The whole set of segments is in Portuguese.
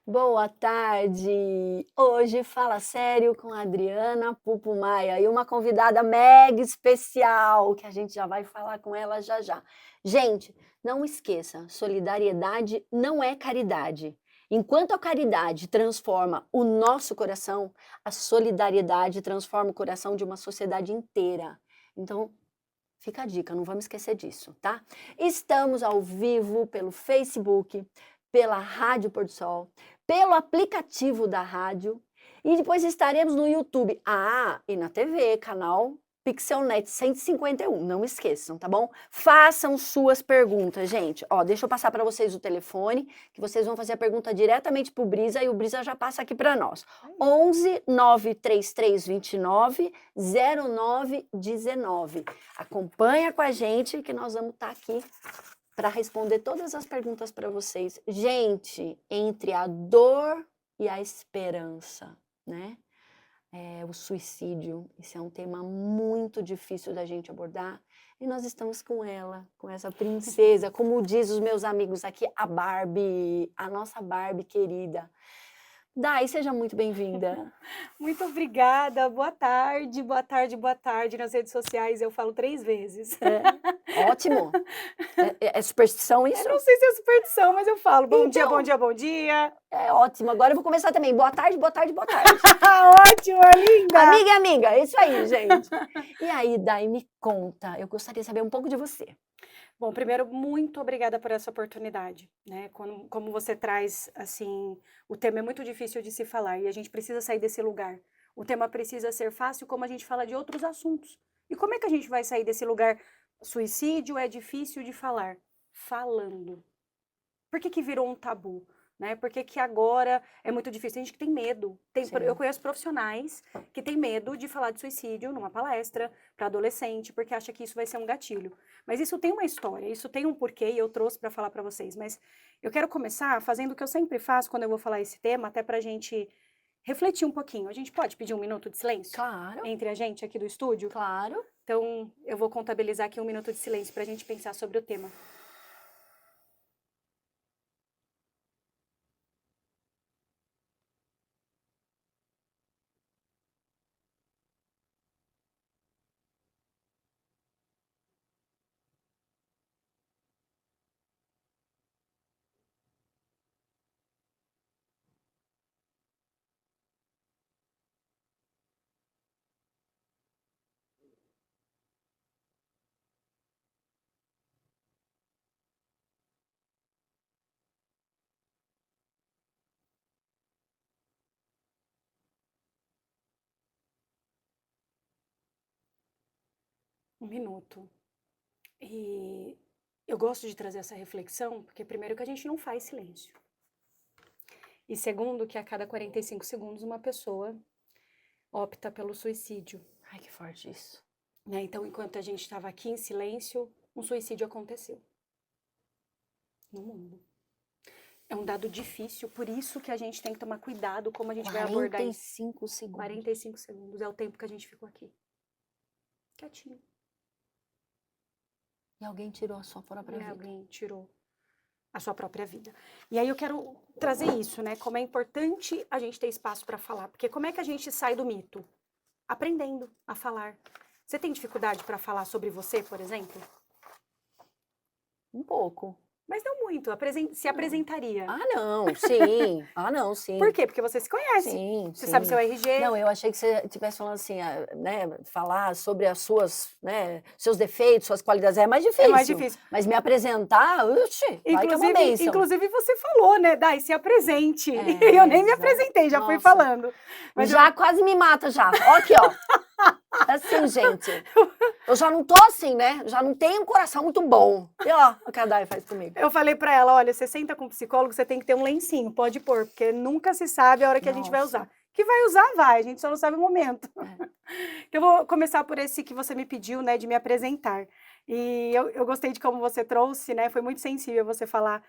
Boa tarde! Hoje Fala Sério com a Adriana Pupo Maia e uma convidada mega especial, que a gente já vai falar com ela já já. Gente, não esqueça, solidariedade não é caridade. Enquanto a caridade transforma o nosso coração, a solidariedade transforma o coração de uma sociedade inteira. Então, fica a dica, não vamos esquecer disso, tá? Estamos ao vivo pelo Facebook, pela Rádio Pôr do Sol, pelo aplicativo da rádio e depois estaremos no YouTube. Ah, e na TV, canal Pixelnet 151, não esqueçam, tá bom? Façam suas perguntas, gente. Ó, deixa eu passar para vocês o telefone, que vocês vão fazer a pergunta diretamente pro Brisa e o Brisa já passa aqui para nós. 11 93329 0919. Acompanha com a gente que nós vamos estar aqui para responder todas as perguntas para vocês. Gente, entre a dor e a esperança, né? O suicídio, esse é um tema muito difícil da gente abordar. E nós estamos com ela, com essa princesa, como diz os meus amigos aqui, a Barbie, a nossa Barbie querida. Dai, seja muito bem-vinda. Muito obrigada, boa tarde, boa tarde, boa tarde. Nas redes sociais eu falo 3 vezes. Ótimo. É superstição isso? Eu não sei se é superstição, mas eu falo bom dia, Então, bom dia, bom dia. é ótimo. Agora eu vou começar também. Boa tarde, boa tarde, boa tarde. Ótimo, linda! Amiga, amiga, é isso aí, gente. E aí, Dai, me conta. Eu gostaria de saber um pouco de você. Bom, primeiro, muito obrigada por essa oportunidade, né? Como você traz, assim, o tema é muito difícil de se falar e a gente precisa sair desse lugar. O tema precisa ser fácil, como a gente fala de outros assuntos. E como é que a gente vai sair desse lugar? Suicídio é difícil de falar. Falando. Por que que virou um tabu? Né? Por que que agora é muito difícil? Tem gente que tem medo. Eu Sim. conheço profissionais que têm medo de falar de suicídio numa palestra para adolescente, porque acha que isso vai ser um gatilho. Mas isso tem uma história, isso tem um porquê e eu trouxe para falar para vocês. Mas eu quero começar fazendo o que eu sempre faço quando eu vou falar esse tema, até para a gente refletir um pouquinho. A gente pode pedir um minuto de silêncio Claro, entre a gente aqui do estúdio? claro. Então, eu vou contabilizar aqui um minuto de silêncio para a gente pensar sobre o tema. Um minuto. E eu gosto de trazer essa reflexão, porque primeiro que a gente não faz silêncio. E segundo que a cada 45 segundos uma pessoa opta pelo suicídio. Ai, que forte isso. Né? Então, enquanto a gente estava aqui em silêncio, um suicídio aconteceu no mundo. É um dado difícil, por isso que a gente tem que tomar cuidado como a gente vai abordar isso. 45 segundos. 45 segundos é o tempo que a gente ficou aqui. Quietinho. E alguém tirou a sua própria vida. Alguém tirou a sua própria vida. E aí eu quero trazer isso, né? Como é importante a gente ter espaço para falar. Porque como é que a gente sai do mito? Aprendendo a falar. Você tem dificuldade para falar sobre você, por exemplo? Um pouco. Mas não muito. Se apresentaria. Ah, não, sim. Ah, não, sim. Por quê? Porque você se conhece. Sim, Você sim. sabe seu RG. Não, eu achei que você estivesse falando assim, né, falar sobre as suas, né, seus defeitos, suas qualidades, é mais difícil. É mais difícil. Mas me apresentar, vai que é uma bênção. Inclusive você falou, né, Dai, se apresente. Eu nem me apresentei, já fui falando. Mas já quase me mata já. Ó aqui, ó. Assim, gente, eu já não tô assim, né? Já não tenho um coração muito bom. E ó, o que a Dai faz comigo. Eu falei pra ela, olha, você senta com um psicólogo, você tem que ter um lencinho, pode pôr, porque nunca se sabe a hora que a gente vai usar. Que vai usar, vai, a gente só não sabe o momento. Eu vou começar por esse que você me pediu, né, de me apresentar. E eu gostei de como você trouxe, né, foi muito sensível você falar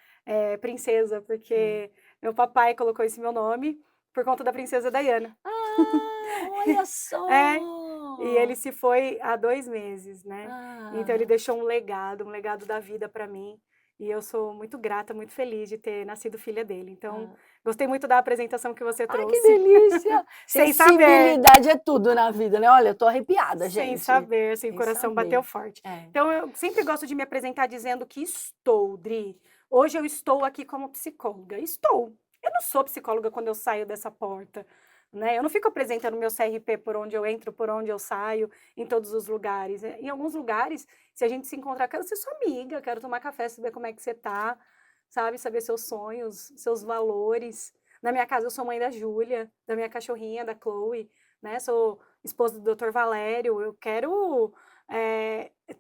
princesa, porque meu papai colocou esse meu nome por conta da princesa Diana. Ah, olha só! E ele se foi há 2 meses, né? Então ele deixou um legado da vida para mim. E eu sou muito grata, muito feliz de ter nascido filha dele. Então, Ah. gostei muito da apresentação que você Ai, que trouxe. delícia! Sem saber, Sensibilidade é tudo na vida, né? Olha, eu tô arrepiada, sem gente. saber, assim, o Sem coração bateu saber. forte. É. Então, eu sempre gosto de me apresentar dizendo que estou, Dri. Hoje eu estou aqui como psicóloga. Estou. Eu não sou psicóloga quando eu saio dessa porta, né? Eu não fico apresentando meu CRP por onde eu entro, por onde eu saio, em todos os lugares. Em alguns lugares, se a gente se encontrar, quero ser sua amiga, quero tomar café, saber como é que você tá, sabe? Saber seus sonhos, seus valores. Na minha casa, eu sou mãe da Júlia, da minha cachorrinha, da Chloe, né? Sou esposa do Dr. Valério. Eu quero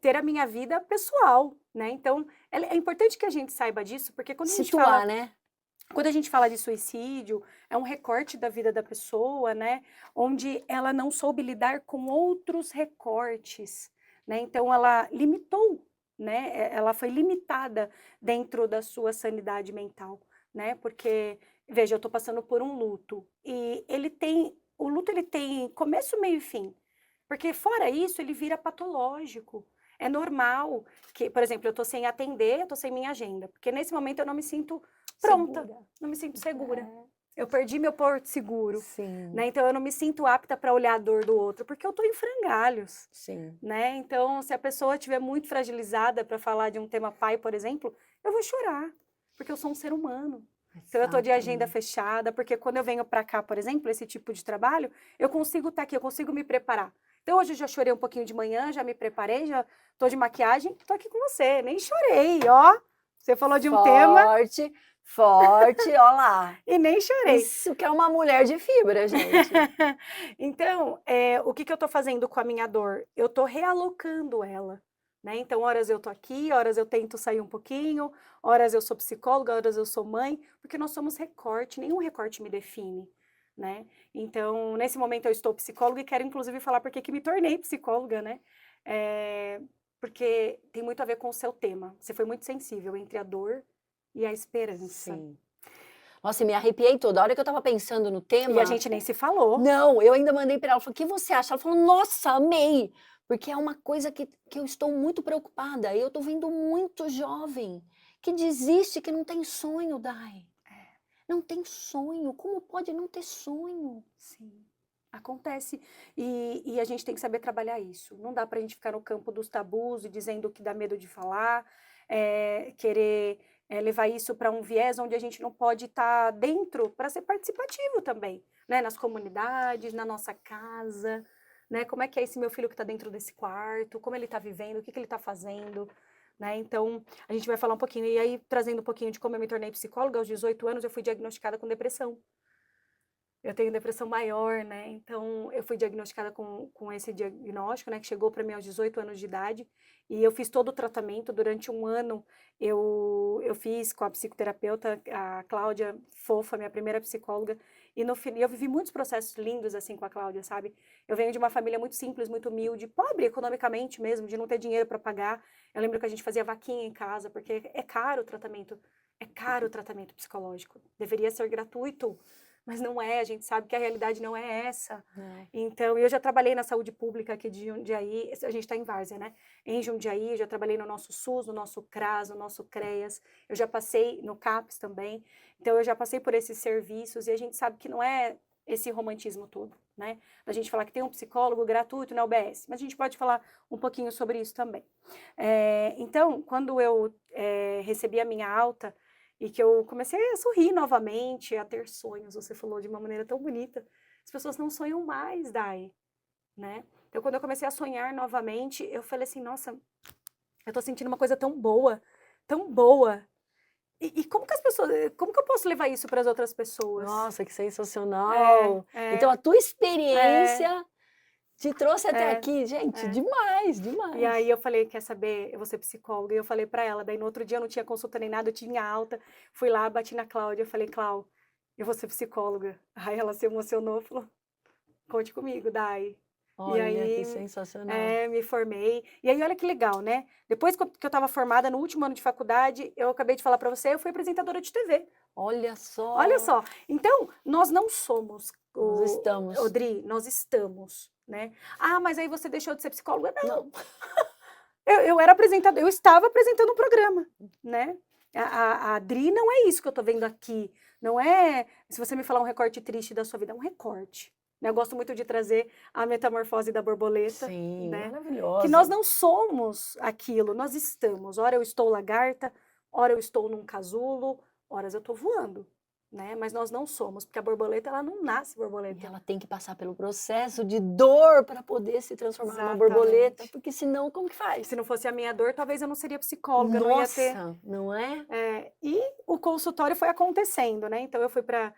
ter a minha vida pessoal, né? Então, é importante que a gente saiba disso, porque Situar, né? quando a gente fala de suicídio, é um recorte da vida da pessoa, né? Onde ela não soube lidar com outros recortes, né? Então, ela limitou, né? Ela foi limitada dentro da sua sanidade mental, né? Porque, veja, eu estou passando por um luto e o luto ele tem começo, meio e fim. Porque fora isso, ele vira patológico. É normal que, por exemplo, eu estou sem atender, eu estou sem minha agenda, porque nesse momento eu não me sinto pronta, Segura. não me sinto segura. É. Eu perdi meu porto seguro, Sim, né? Então eu não me sinto apta para olhar a dor do outro, porque eu estou em frangalhos, sim. né? Então, se a pessoa estiver muito fragilizada para falar de um tema pai, por exemplo, eu vou chorar, porque eu sou um ser humano. Então, eu estou de agenda Exatamente. fechada, porque quando eu venho para cá, por exemplo, esse tipo de trabalho, eu consigo estar aqui, eu consigo me preparar. Então, hoje eu já chorei um pouquinho de manhã, já me preparei, já estou de maquiagem, estou aqui com você. Nem chorei, ó. Você falou de um tema Forte, forte, ó lá. e nem chorei. Isso que é uma mulher de fibra, gente. Então, o que eu estou fazendo com a minha dor? Eu estou realocando ela, né? Então, horas eu estou aqui, horas eu tento sair um pouquinho, horas eu sou psicóloga, horas eu sou mãe, porque nós somos recorte, nenhum recorte me define, né? Então, nesse momento eu estou psicóloga e quero inclusive falar porque que me tornei psicóloga, né? Porque tem muito a ver com o seu tema. Você foi muito sensível entre a dor e a esperança. Sim. Nossa, me arrepiei toda. A hora que eu estava pensando no E tema, a gente nem se falou. não, eu ainda mandei para ela, falei, o que você acha? Ela falou, nossa, amei, porque é uma coisa que eu estou muito preocupada. Eu estou vendo muito jovem que desiste, que não tem sonho, Dai. Não tem sonho. Como pode não ter sonho? Sim, acontece. E a gente tem que saber trabalhar isso. Não dá para a gente ficar no campo dos tabus e dizendo que dá medo de falar, querer levar isso para um viés onde a gente não pode estar dentro para ser participativo também, né? Nas comunidades, na nossa casa, né? Como é que é esse meu filho que está dentro desse quarto? Como ele está vivendo? O que ele está fazendo? Né? Então, a gente vai falar um pouquinho. E aí, trazendo um pouquinho de como eu me tornei psicóloga, aos 18 anos eu fui diagnosticada com depressão. Eu tenho depressão maior, né? Então, eu fui diagnosticada com esse diagnóstico, né? Que chegou para mim aos 18 anos de idade. E eu fiz todo o tratamento. Durante um ano, eu fiz com a psicoterapeuta, a Cláudia Fofa, minha primeira psicóloga. E no fim, eu vivi muitos processos lindos, assim, com a Cláudia, sabe? Eu venho de uma família muito simples, muito humilde, pobre economicamente mesmo, de não ter dinheiro para pagar. Eu lembro que a gente fazia vaquinha em casa, porque é caro o tratamento. É caro o tratamento psicológico. Deveria ser gratuito. Mas não é, a gente sabe que a realidade não é essa. Não. Então, eu já trabalhei na saúde pública aqui de Jundiaí, a gente está em Várzea, né? Em Jundiaí, eu já trabalhei no nosso SUS, no nosso CRAS, no nosso CREAS, eu já passei no CAPS também, então eu já passei por esses serviços e a gente sabe que não é esse romantismo todo, né? A gente falar que tem um psicólogo gratuito na UBS, mas a gente pode falar um pouquinho sobre isso também. Então, quando eu recebi a minha alta, e que eu comecei a sorrir novamente, a ter sonhos, você falou de uma maneira tão bonita. As pessoas não sonham mais, Dai, né? Então, quando eu comecei a sonhar novamente, eu falei assim, nossa, eu tô sentindo uma coisa tão boa, tão boa. E como que as pessoas, como que eu posso levar isso para as outras pessoas? Nossa, que sensacional. Então, a tua é, experiência te trouxe até é, aqui, gente, é. demais, E demais. aí eu falei, quer saber, eu vou ser psicóloga. E eu falei para ela, daí no outro dia eu não tinha consulta nem nada, eu tinha alta. Fui lá, bati na Cláudia, eu falei, Cláudia, eu vou ser psicóloga. Aí ela se emocionou, falou, conte comigo, Dai. E Olha, que aí sensacional. me formei. E aí olha que legal, né? Depois que eu estava formada, no último ano de faculdade, eu acabei de falar para você, eu fui apresentadora de TV. Olha Olha só, só. Então, nós não somos, nós estamos. Odri, nós estamos, né? Ah, mas aí você deixou de ser psicóloga? Não. Não. Eu era apresentadora, eu estava apresentando um programa, né? A Adri não é isso que eu tô vendo aqui. Não é, se você me falar um recorte triste da sua vida, é um recorte. Né? Eu gosto muito de trazer a metamorfose da borboleta, Sim, né? Que maravilhosa. nós não somos aquilo, nós estamos. Ora eu estou lagarta, ora eu estou num casulo, horas eu estou voando, né? Mas nós não somos, porque a borboleta, ela não nasce E borboleta. ela tem que passar pelo processo de dor para poder se transformar numa borboleta, Exatamente. porque senão, como que faz? Se não fosse a minha dor, talvez eu não seria psicóloga, não ia ter. Nossa, não é? E o consultório foi acontecendo, né? Então eu fui para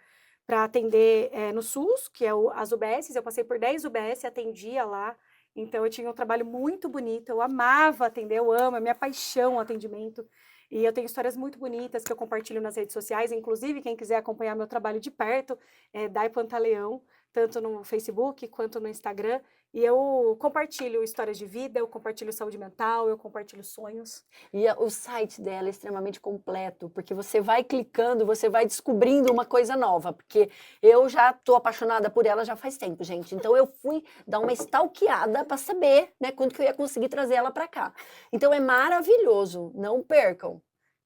atender no SUS, que é as UBSs, eu passei por 10 UBS, atendia lá. Então eu tinha um trabalho muito bonito, eu amava atender, eu amo, é minha paixão o atendimento. E eu tenho histórias muito bonitas que eu compartilho nas redes sociais, inclusive quem quiser acompanhar meu trabalho de perto, é Dai Pantaleão, tanto no Facebook quanto no Instagram. E eu compartilho histórias de vida, eu compartilho saúde mental, eu compartilho sonhos. E o site dela é extremamente completo, porque você vai clicando, você vai descobrindo uma coisa nova, porque eu já estou apaixonada por ela já faz tempo, gente. Então eu fui dar uma stalkeada para saber, né, quando que eu ia conseguir trazer ela para cá. Então é maravilhoso, não percam.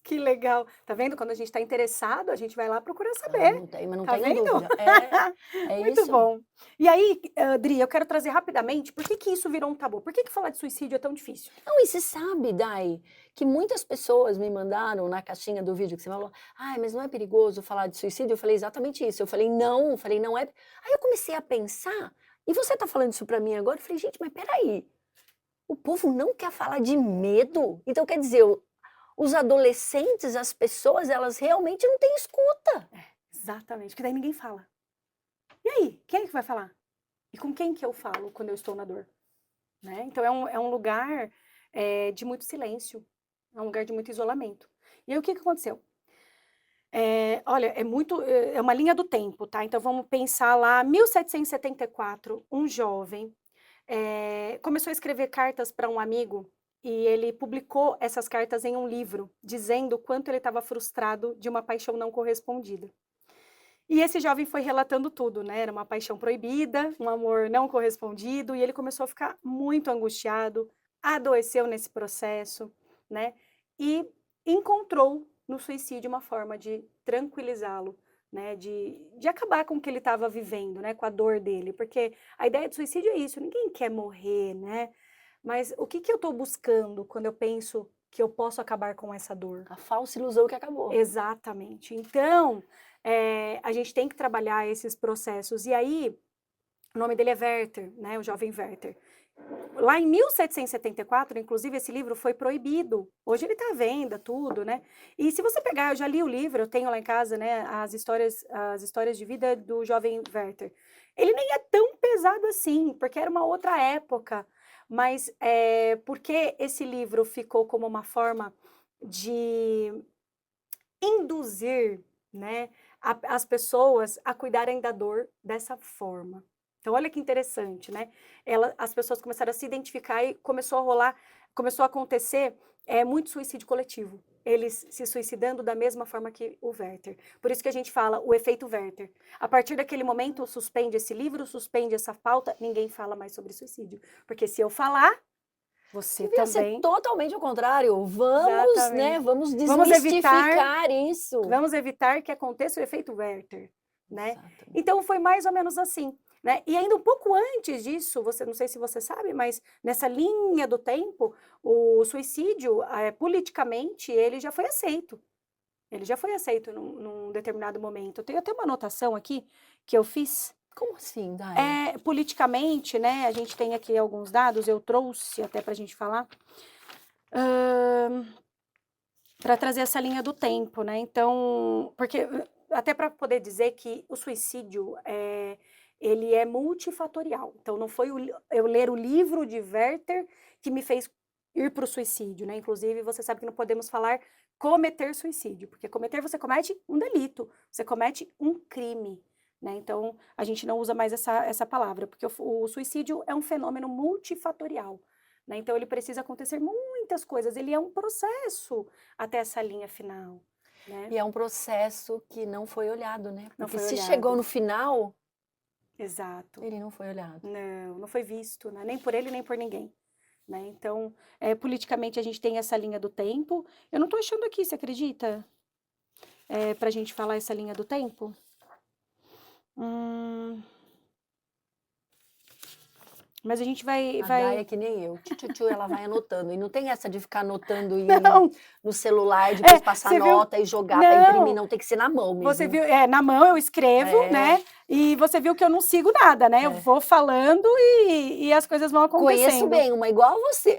Que legal. Tá vendo? Quando a gente está interessado, a gente vai lá procurar Ah, saber. não tem, mas não Tá tenho vendo? dúvida. É Muito isso. bom. E aí, Adri, eu quero trazer rapidamente, por que que isso virou um tabu? Por que que falar de suicídio é tão difícil? Não, e você sabe, Dai, que muitas pessoas me mandaram na caixinha do vídeo que você falou, ai, mas não é perigoso falar de suicídio? Eu falei exatamente isso. Eu falei, não é. Aí eu comecei a pensar, e você tá falando isso pra mim agora? Eu falei, gente, mas peraí, o povo não quer falar de medo? Então, quer dizer, os adolescentes, as pessoas, elas realmente não têm escuta. Exatamente, porque daí ninguém fala. E aí, quem é que vai falar? E com quem que eu falo quando eu estou na dor? Né? Então é um lugar de muito silêncio, é um lugar de muito isolamento. E aí o que que aconteceu? Olha, é uma linha do tempo, tá? Então vamos pensar lá, 1774, um jovem começou a escrever cartas para um amigo e ele publicou essas cartas em um livro, dizendo o quanto ele estava frustrado de uma paixão não correspondida. E esse jovem foi relatando tudo, né? Era uma paixão proibida, um amor não correspondido, e ele começou a ficar muito angustiado, adoeceu nesse processo, né? E encontrou no suicídio uma forma de tranquilizá-lo, né? De acabar com o que ele estava vivendo, né? Com a dor dele, porque a ideia de suicídio é isso, ninguém quer morrer, né? Mas o que que eu estou buscando quando eu penso que eu posso acabar com essa dor? A falsa ilusão que acabou. Exatamente. Então, a gente tem que trabalhar esses processos. E aí, o nome dele é Werther, né? O jovem Werther. Lá em 1774, inclusive, esse livro foi proibido. Hoje ele está à venda, tudo, né? E se você pegar, eu já li o livro, eu tenho lá em casa, né? As histórias de vida do jovem Werther. Ele nem é tão pesado assim, porque era uma outra época. Mas porque esse livro ficou como uma forma de induzir, né, as pessoas a cuidarem da dor dessa forma. Então, olha que interessante, né? As pessoas começaram a se identificar e começou a acontecer muito suicídio coletivo. Eles se suicidando da mesma forma que o Werther. Por isso que a gente fala o efeito Werther. A partir daquele momento, suspende esse livro, suspende essa pauta, ninguém fala mais sobre suicídio. Porque se eu falar, você Devia ser também. totalmente ao contrário. Vamos, né? Exatamente. Vamos Vamos desmistificar isso. Vamos evitar que aconteça o efeito Werther, né? Exatamente. Então foi mais ou menos assim, né? E ainda um pouco antes disso, não sei se você sabe, mas nessa linha do tempo, o suicídio, politicamente, ele já foi aceito. Ele já foi aceito num determinado momento. Eu tenho até uma anotação aqui que eu fiz. Como assim, Dai? Politicamente, né? A gente tem aqui alguns dados, eu trouxe até para a gente falar. Para trazer essa linha do tempo, né? Então, porque até para poder dizer que o suicídio ele é multifatorial. Então, não foi eu ler o livro de Werther que me fez ir para o suicídio, né? Inclusive, você sabe que não podemos falar cometer suicídio, porque cometer você comete um delito, você comete um crime, né? Então, a gente não usa mais essa palavra, porque o suicídio é um fenômeno multifatorial. Né? Então, ele precisa acontecer muitas coisas, ele é um processo até essa linha final. Né? E é um processo que não foi olhado, né? Não Porque foi se olhado. chegou no final, Exato. ele não foi olhado. Não foi visto, né? Nem por ele, nem por ninguém. né? Então, politicamente a gente tem essa linha do tempo. Eu não estou achando aqui, você acredita? Para a gente falar essa linha do tempo. Mas a gente A Gaia é vai... que nem eu. Tchu, ela vai anotando. E não tem essa de ficar anotando Não, no celular, depois passar você viu? nota e jogar para imprimir. Não, Não, tem que ser na mão você mesmo. viu? Na mão eu escrevo, É, né? E você viu que eu não sigo nada, né? Eu é. vou falando e as coisas vão Conheço acontecendo. bem, uma igual a você.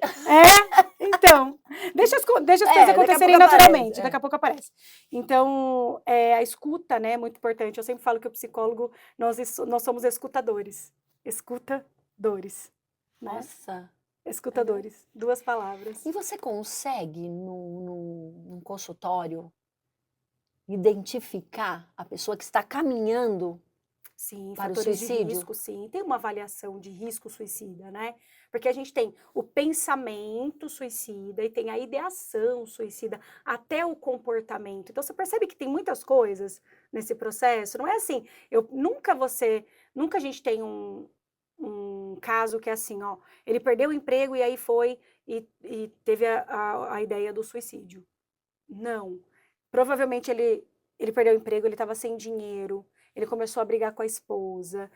Então, deixa as coisas Daqui a acontecerem pouco aparece. naturalmente, daqui a pouco aparece. Então, a escuta, né, é muito importante. Eu sempre falo que o psicólogo, nós somos escutadores. Escutadores, né? Nossa. Escutadores, 2 palavras. E você consegue, num consultório, identificar a pessoa que está caminhando Sim, para o fatores de suicídio? risco, sim. Tem uma avaliação de risco suicida, né? Porque a gente tem o pensamento suicida e tem a ideação suicida, até o comportamento. Então, você percebe que tem muitas coisas nesse processo. Não é assim, nunca a gente tem um caso que é assim, ó, ele perdeu o emprego e aí foi e teve a ideia do suicídio. Não. Provavelmente ele perdeu o emprego, ele estava sem dinheiro, ele começou a brigar com a esposa,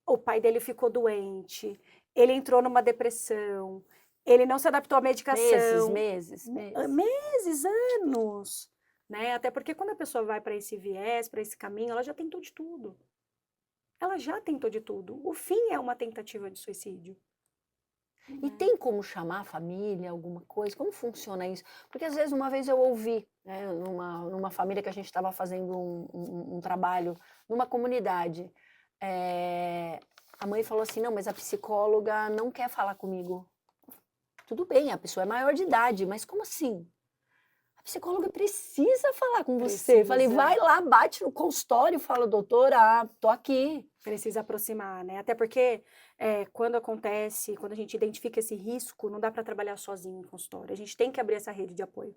o pai dele ficou doente, ele entrou numa depressão, ele não se adaptou à medicação. Meses. Meses, anos, né? Até porque quando a pessoa vai para esse viés, para esse caminho, ela já tentou de tudo. Ela já tentou de tudo. O fim é uma tentativa de suicídio. E tem como chamar a família, alguma coisa? Como funciona isso? Porque às vezes uma vez eu ouvi, né, numa família que a gente estava fazendo um trabalho numa comunidade, a mãe falou assim, não, mas a psicóloga não quer falar comigo. Tudo bem, a pessoa é maior de idade, mas como assim? A psicóloga precisa falar com você. Falei, vai lá, bate no consultório e fala, doutora, tô aqui. Precisa aproximar, né? Até porque quando a gente identifica esse risco, não dá para trabalhar sozinho em consultório. A gente tem que abrir essa rede de apoio,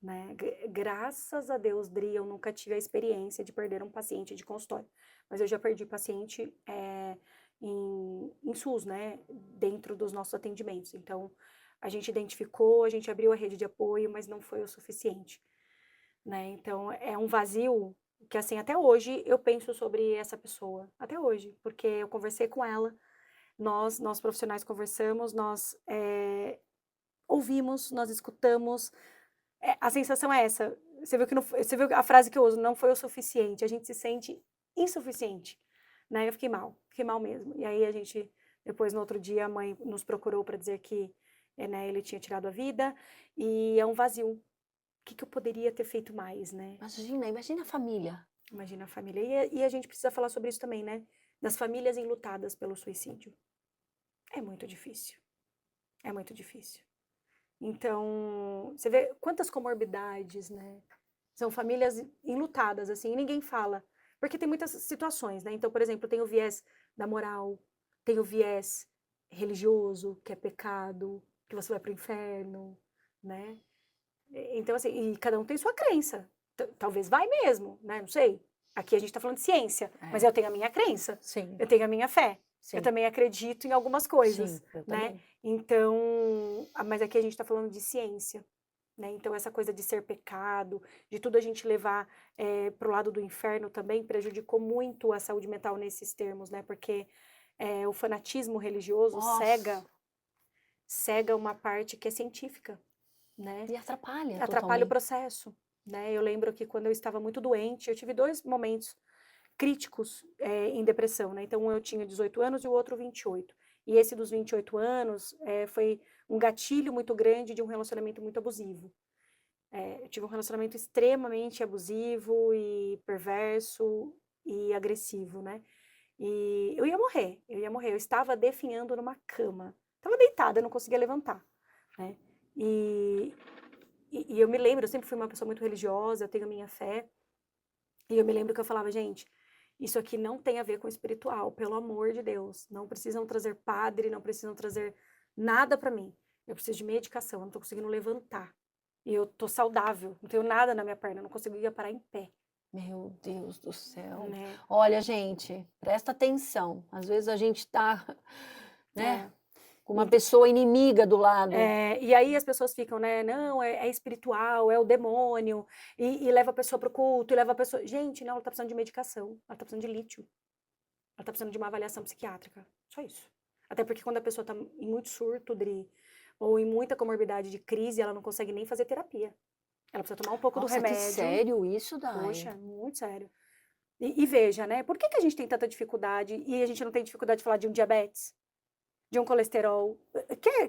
né? Graças a Deus, Dri, eu nunca tive a experiência de perder um paciente de consultório, mas eu já perdi paciente em SUS, né? Dentro dos nossos atendimentos. Então, a gente identificou, a gente abriu a rede de apoio, mas não foi o suficiente, né? Então, é um vazio que, assim, até hoje eu penso sobre essa pessoa, até hoje, porque eu conversei com ela, nós profissionais conversamos, nós ouvimos, nós escutamos, a sensação é essa, você viu a frase que eu uso, não foi o suficiente, a gente se sente insuficiente, né? Eu fiquei mal mesmo, e aí depois no outro dia a mãe nos procurou para dizer que né, ele tinha tirado a vida, e é um vazio. O que eu poderia ter feito mais, né? Imagina a família. Imagina a família. E a gente precisa falar sobre isso também, né? Das famílias enlutadas pelo suicídio. É muito difícil. É muito difícil. Então, você vê quantas comorbidades, né? São famílias enlutadas, assim, e ninguém fala. Porque tem muitas situações, né? Então, por exemplo, tem o viés da moral, tem o viés religioso, que é pecado, que você vai para o inferno, né? Então, assim, e cada um tem sua crença. Talvez vai mesmo, né? Não sei. Aqui a gente está falando de ciência, mas eu tenho a minha crença. Sim. Eu tenho a minha fé. Sim. Eu também acredito em algumas coisas, Sim, eu né? também. Então, mas aqui a gente está falando de ciência, né? Então, essa coisa de ser pecado, de tudo a gente levar para o lado do inferno também prejudicou muito a saúde mental nesses termos, né? Porque o fanatismo religioso cega uma parte que é científica, né? E atrapalha Atrapalha totalmente. o processo, né? Eu lembro que quando eu estava muito doente, eu tive 2 momentos críticos em depressão, né? Então, um eu tinha 18 anos e o outro 28. E esse dos 28 anos foi um gatilho muito grande de um relacionamento muito abusivo. Eu tive um relacionamento extremamente abusivo e perverso e agressivo, né? E eu ia morrer. Eu estava definhando numa cama. Estava deitada, eu não conseguia levantar, né? E eu me lembro, eu sempre fui uma pessoa muito religiosa, eu tenho a minha fé. E eu me lembro que eu falava, gente, isso aqui não tem a ver com espiritual, pelo amor de Deus. Não precisam trazer padre, não precisam trazer nada para mim. Eu preciso de medicação, eu não tô conseguindo levantar. E eu tô saudável, não tenho nada na minha perna, eu não conseguia parar em pé. Meu Deus do céu. Né? Olha, gente, presta atenção. Às vezes a gente tá, né? Com uma pessoa inimiga do lado. E aí as pessoas ficam, né? Não, é espiritual, é o demônio, e leva a pessoa para o culto, e leva a pessoa. Gente, não, ela tá precisando de medicação, ela tá precisando de lítio, ela tá precisando de uma avaliação psiquiátrica. Só isso. Até porque quando a pessoa tá em muito surto, Dri, ou em muita comorbidade de crise, ela não consegue nem fazer terapia. Ela precisa tomar um pouco do Nossa, remédio. que sério isso, Dai? Poxa, muito sério. E veja, né? Por que a gente tem tanta dificuldade e a gente não tem dificuldade de falar de um diabetes? De um colesterol.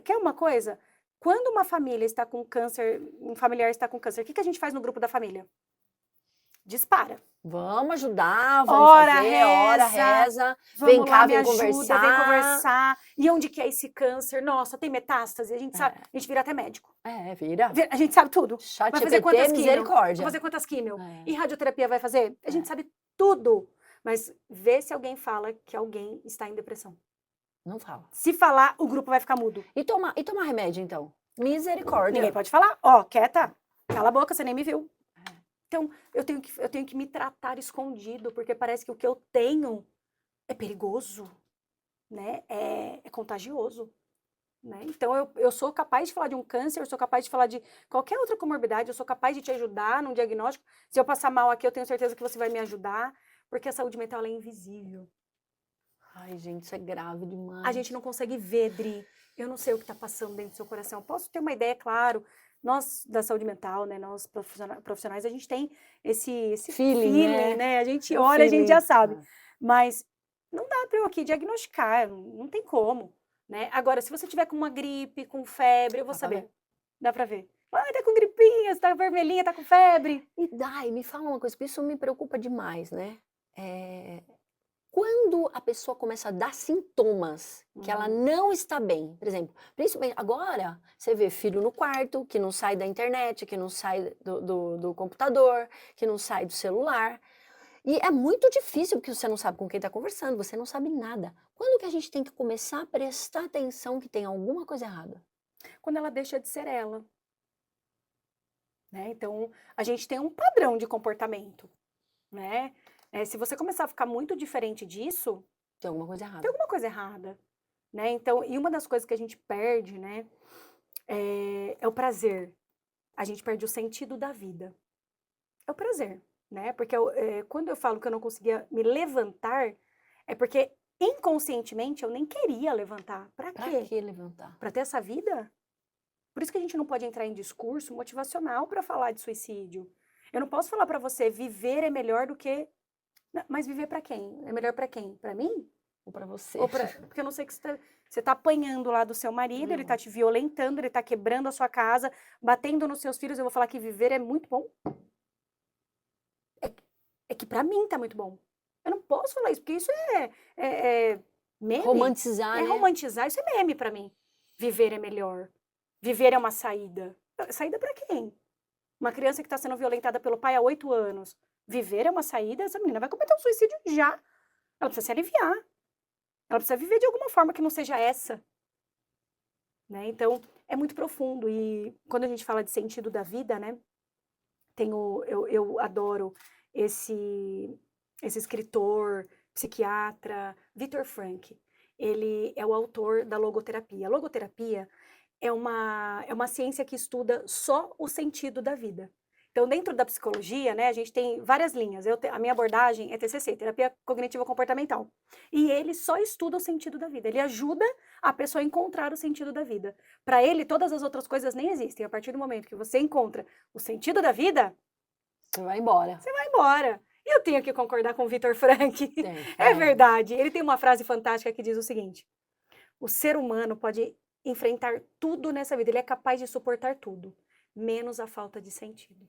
Quer uma coisa? Quando uma família está com câncer, um familiar está com câncer, o que a gente faz no grupo da família? Dispara. Vamos ajudar, vamos Ora, fazer, ora, reza, reza, vamos vem lá, cá, me vem ajuda, vem conversar. conversar. E onde que é esse câncer? Nossa, tem metástase? A gente sabe, a gente vira até médico. Vira. A gente sabe tudo. Chat Vai fazer GPT, quantas químio? misericórdia. Vai fazer quantas químio? É. E radioterapia vai fazer? A gente sabe tudo. Mas vê se alguém fala que alguém está em depressão. Não fala. Se falar, o grupo vai ficar mudo. E tomar remédio, então? Misericórdia. Ninguém pode falar. Ó, quieta. Cala a boca, você nem me viu. Então, eu tenho que me tratar escondido, porque parece que o que eu tenho é perigoso, né? É contagioso. Né? Então, eu sou capaz de falar de um câncer, eu sou capaz de falar de qualquer outra comorbidade, eu sou capaz de te ajudar num diagnóstico. Se eu passar mal aqui, eu tenho certeza que você vai me ajudar, porque a saúde mental ela é invisível. Ai, gente, isso é grave demais. A gente não consegue ver, Dri. Eu não sei o que está passando dentro do seu coração. Posso ter uma ideia, claro. Nós, da saúde mental, né, nós profissionais, a gente tem esse feeling, né? A gente olha, a gente já sabe. Mas não dá para eu aqui diagnosticar, não tem como. Né? Agora, se você tiver com uma gripe, com febre, eu vou saber. Dá pra ver. Ah, tá com gripinha, você tá vermelhinha, tá com febre. E Dai, me fala uma coisa, porque isso me preocupa demais, né? Quando a pessoa começa a dar sintomas que ela não está bem, por exemplo, principalmente agora, você vê filho no quarto, que não sai da internet, que não sai do computador, que não sai do celular. E é muito difícil, porque você não sabe com quem está conversando, você não sabe nada. Quando que a gente tem que começar a prestar atenção que tem alguma coisa errada? Quando ela deixa de ser ela. Né? Então, a gente tem um padrão de comportamento. Né? Se você começar a ficar muito diferente disso... Tem alguma coisa errada. Tem alguma coisa errada. Né? Então, e uma das coisas que a gente perde, né, é o prazer. A gente perde o sentido da vida. É o prazer. Né? Porque quando eu falo que eu não conseguia me levantar, é porque inconscientemente eu nem queria levantar. Pra quê? Pra que levantar? Pra ter essa vida? Por isso que a gente não pode entrar em discurso motivacional para falar de suicídio. Eu não posso falar para você viver é melhor do que... Mas viver para quem? É melhor para quem? Para mim? Ou para você? Porque eu não sei que você tá apanhando lá do seu marido, ele tá te violentando, ele tá quebrando a sua casa, batendo nos seus filhos, eu vou falar que viver é muito bom? É que para mim tá muito bom. Eu não posso falar isso, porque isso é meme. Romantizar, né? Romantizar, isso é meme para mim. Viver é melhor. Viver é uma saída. Saída para quem? Uma criança que está sendo violentada pelo pai há 8 anos. Viver é uma saída? Essa menina vai cometer um suicídio já. Ela precisa se aliviar. Ela precisa viver de alguma forma que não seja essa. Né? Então, é muito profundo. E quando a gente fala de sentido da vida, né? Eu adoro esse escritor, psiquiatra, Viktor Frankl. Ele é o autor da logoterapia. A logoterapia é uma ciência que estuda só o sentido da vida. Então, dentro da psicologia, né, a gente tem várias linhas. A minha abordagem é TCC, Terapia Cognitiva Comportamental. E ele só estuda o sentido da vida. Ele ajuda a pessoa a encontrar o sentido da vida. Para ele, todas as outras coisas nem existem. A partir do momento que você encontra o sentido da vida, você vai embora. Você vai embora. E eu tenho que concordar com o Viktor Frankl. É verdade. Ele tem uma frase fantástica que diz o seguinte: o ser humano pode enfrentar tudo nessa vida. Ele é capaz de suportar tudo, menos a falta de sentido.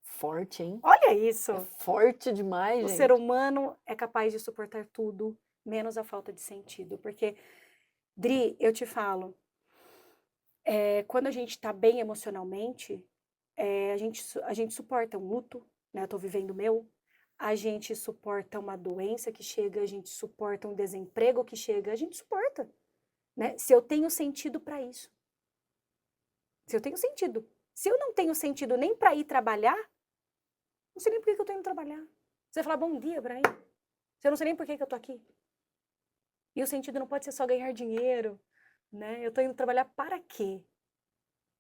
Forte, hein? Olha isso. É forte demais, gente. O ser humano é capaz de suportar tudo, menos a falta de sentido. Porque, Dri, eu te falo, quando a gente tá bem emocionalmente, a gente suporta um luto, né? Eu tô vivendo o meu. A gente suporta uma doença que chega, a gente suporta um desemprego que chega, a gente suporta. Né? Se eu tenho sentido para isso. Se eu tenho sentido. Se eu não tenho sentido nem para ir trabalhar, não sei nem por que eu tô indo trabalhar. Você vai falar bom dia para mim. Você não sei nem por que eu tô aqui. E o sentido não pode ser só ganhar dinheiro, né? Eu tô indo trabalhar para quê?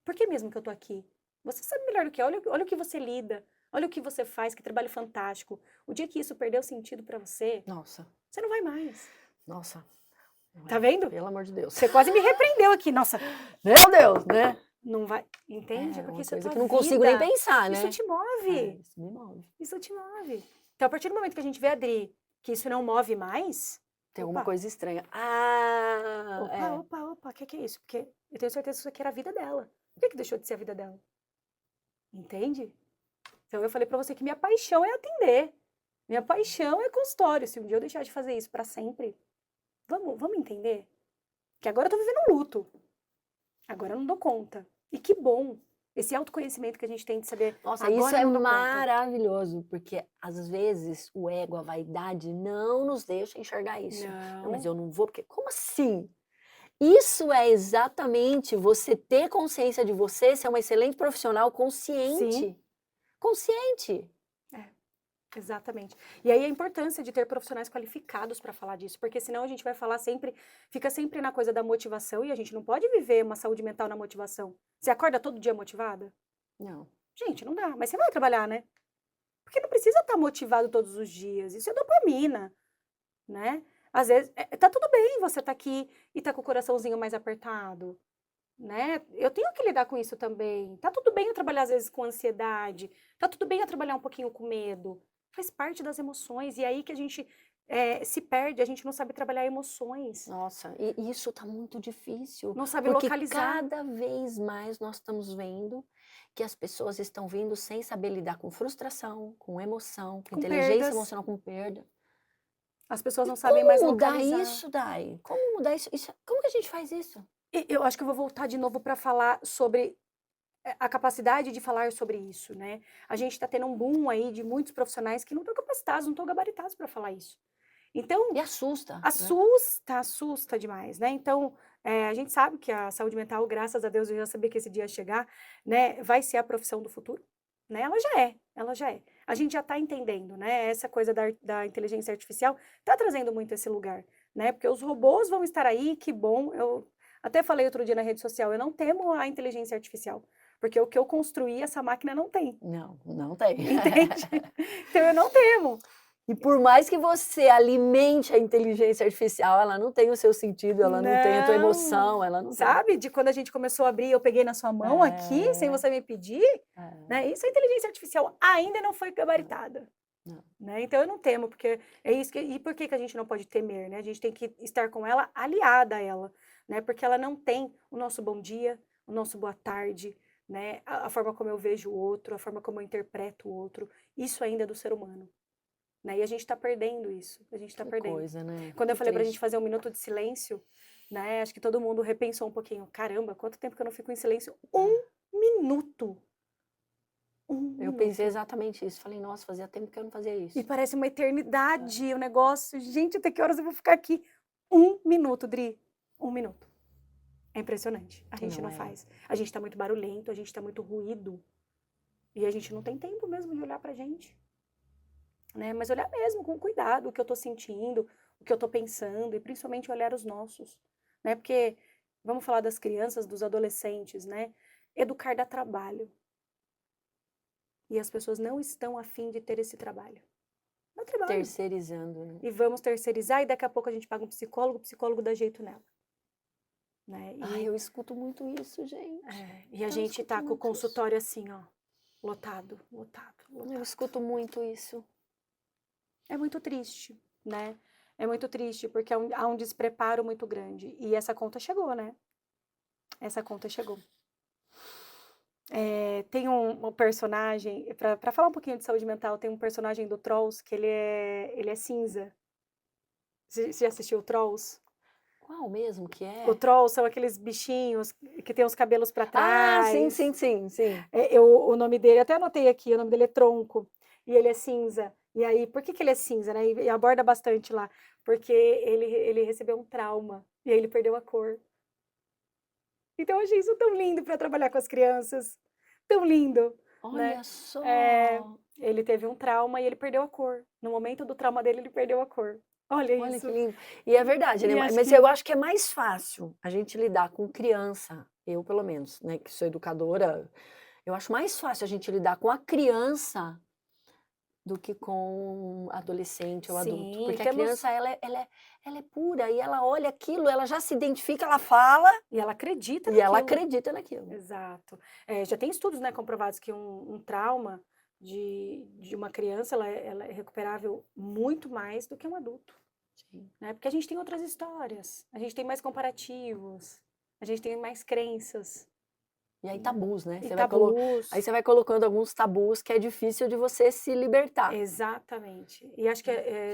Por que mesmo que eu tô aqui? Você sabe melhor do que eu. Olha o que você lida, olha o que você faz, que trabalho fantástico. O dia que isso perdeu sentido para você, Nossa, você não vai mais. nossa. Tá vendo? Pelo amor de Deus. Você quase me repreendeu aqui. Nossa, Meu Deus, né? não vai. Entende? É Porque uma isso é coisa tua que não consigo nem vida. pensar, Isso né? te É, move. isso me move. Isso te move. Então, a partir do momento que a gente vê a Adri, que isso não move mais, Tem alguma opa, coisa estranha. Ah, opa, o que é isso? Porque eu tenho certeza que isso aqui era a vida dela. Por que deixou de ser a vida dela? Entende? Então, eu falei pra você que minha paixão é atender. Minha paixão é consultório. Se um dia eu deixar de fazer isso pra sempre, vamos entender? Que agora eu tô vivendo um luto. Agora eu não dou conta. E que bom esse autoconhecimento que a gente tem de saber. Nossa, Agora isso eu é não dou conta. maravilhoso, porque às vezes o ego, a vaidade não nos deixa enxergar isso. Não, mas Não. eu não vou, porque como assim? Isso é exatamente você ter consciência de você, ser uma excelente profissional Sim. consciente. Consciente. Exatamente. E aí a importância de ter profissionais qualificados para falar disso, porque senão a gente vai falar sempre, fica sempre na coisa da motivação e a gente não pode viver uma saúde mental na motivação. Você acorda todo dia motivada? Não. Gente, não dá. Mas você vai trabalhar, né? Porque não precisa estar motivado todos os dias. Isso é dopamina, né? Às vezes, tá tudo bem você tá aqui e tá com o coraçãozinho mais apertado, né? Eu tenho que lidar com isso também. Tá tudo bem eu trabalhar às vezes com ansiedade. Tá tudo bem eu trabalhar um pouquinho com medo. Faz parte das emoções. E aí que a gente se perde, a gente não sabe trabalhar emoções. Nossa, e isso tá muito difícil, Não sabe porque localizar. cada vez mais nós estamos vendo que as pessoas estão vindo sem saber lidar com frustração, com emoção, com Com inteligência perdas. emocional, com perda. As pessoas não E sabem mais como mudar localizar. isso, Dai? Como mudar isso? Como que a gente faz isso? E eu acho que eu vou voltar de novo para falar sobre a capacidade de falar sobre isso, né? A gente está tendo um boom aí de muitos profissionais que não estão capacitados, não estão gabaritados para falar isso. Então, E assusta, né? assusta demais, né? Então, a gente sabe que a saúde mental, graças a Deus, eu já sabia que esse dia ia chegar, né? Vai ser a profissão do futuro, né? Ela já é. A gente já está entendendo, né? Essa coisa da inteligência artificial está trazendo muito esse lugar, né? Porque os robôs vão estar aí, que bom. Eu até falei outro dia na rede social, eu não temo a inteligência artificial, porque o que eu construí, essa máquina não tem, Não, não tem. entende? Então, eu não temo. E por mais que você alimente a inteligência artificial, ela não tem o seu sentido, ela não tem a tua emoção, Não. ela não tem. Sabe, de quando a gente começou a abrir, eu peguei na sua mão aqui, sem É, você me pedir, é, né? Isso a inteligência artificial ainda não foi gabaritada, não. né? Então eu não temo, porque é isso que, e por que que a gente não pode temer, né? A gente tem que estar com ela, aliada a ela, né? Porque ela não tem o nosso bom dia, o nosso boa tarde, né? A forma como eu vejo o outro, a forma como eu interpreto o outro, isso ainda é do ser humano. Né? E a gente está perdendo isso, a gente está Que perdendo. coisa, né? Quando eu Que falei para a gente triste. fazer um minuto de silêncio, né? Acho que todo mundo repensou um pouquinho. Caramba, quanto tempo que eu não fico em silêncio? Um minuto. Um Eu pensei minuto. exatamente isso. Falei, nossa, fazia tempo que eu não fazia E isso. parece uma eternidade o negócio. Gente, até que horas eu vou ficar aqui? Um minuto, Dri. Um minuto. É impressionante. A gente Não não é. faz. A gente está muito barulhento, a gente está muito ruído. E a gente não tem tempo mesmo de olhar pra gente. Né? Mas olhar mesmo com cuidado o que eu estou sentindo, o que eu estou pensando, e principalmente olhar os nossos, né? Porque vamos falar das crianças, dos adolescentes, né? Educar dá trabalho. E as pessoas não estão afim de ter esse trabalho. Dá trabalho. Terceirizando, né? E vamos terceirizar, e daqui a pouco a gente paga um psicólogo, o psicólogo dá jeito nela. Né? Ai, eu escuto muito isso, gente. E a Eu gente escuto tá com o muito consultório assim, ó, lotado, lotado, isso. Eu lotado. escuto muito isso. É muito triste, né? É muito triste, porque há um despreparo muito grande. E essa conta chegou, né? Essa conta chegou. Tem um personagem, para falar um pouquinho de saúde mental, tem um personagem do Trolls que ele é cinza. Você já assistiu o Trolls? Qual mesmo que O é? Trolls são aqueles bichinhos que tem os cabelos para Ah, sim, trás. sim, sim, sim. O nome dele, até anotei aqui, o nome dele é Tronco. E ele é cinza. E aí, por que ele é cinza, né? E aborda bastante lá. Porque ele recebeu um trauma. E aí ele perdeu a cor. Então eu achei isso tão lindo para trabalhar com as crianças. Tão lindo. né? Olha só. Ele teve um trauma e ele perdeu a cor. No momento do trauma dele, ele perdeu a cor. Olha Olha isso. que lindo. E é verdade, né? E acho Mas que eu acho que é mais fácil a gente lidar com criança, eu pelo menos, né, que sou educadora, eu acho mais fácil a gente lidar com a criança do que com adolescente ou adulto, sim, porque a temos. criança ela é pura e ela olha aquilo, ela já se identifica, ela fala E ela acredita e ela naquilo. acredita naquilo. Exato. Já tem estudos, né, comprovados que um trauma de uma criança, ela é recuperável muito mais do que um adulto, Sim. né? Porque a gente tem outras histórias, a gente tem mais comparativos, a gente tem mais crenças, E aí né? tabus, né? E Aí tabus. você vai colocando alguns tabus que é difícil de você se libertar. Exatamente. E acho que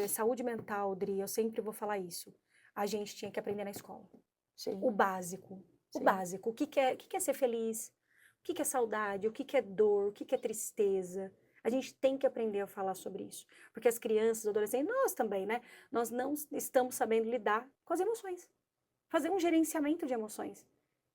saúde mental, Dri, eu sempre vou falar isso. A gente tinha que aprender na escola. O Sim, básico. O sim. básico. O que é ser feliz? O que é saudade? O que é dor? O que é tristeza? A gente tem que aprender a falar sobre isso. Porque as crianças, os adolescentes, nós também, né? Nós não estamos sabendo lidar com as emoções. Fazer um gerenciamento de emoções.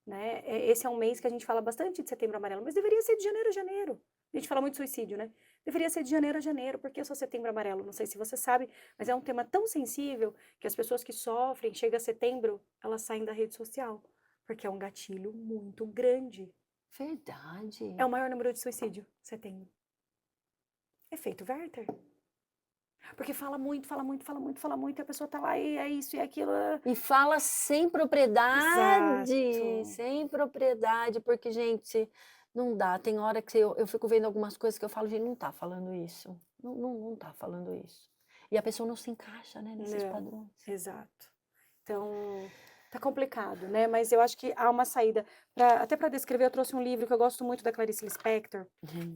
Né? Esse é um mês que a gente fala bastante de Setembro Amarelo, mas deveria ser de janeiro a janeiro. A gente fala muito de suicídio, né? Deveria ser de janeiro a janeiro, porque só Setembro Amarelo. Não sei se você sabe, mas é um tema tão sensível que as pessoas que sofrem, chega setembro, elas saem da rede social, porque é um gatilho muito grande. Verdade. É o maior número de suicídio, setembro. Efeito Werther. Porque fala muito, fala muito, fala muito, fala muito, e a pessoa tá lá e é isso e é aquilo. E fala Exato. sem propriedade, porque, gente, não dá. Tem hora que eu fico vendo algumas coisas que eu falo, gente, não tá falando isso. Não tá falando isso. E a pessoa não se encaixa, né, nesses Não, padrões. exato. Então, tá complicado, né? Mas eu acho que há uma saída. Até para descrever, eu trouxe um livro que eu gosto muito da Clarice Lispector,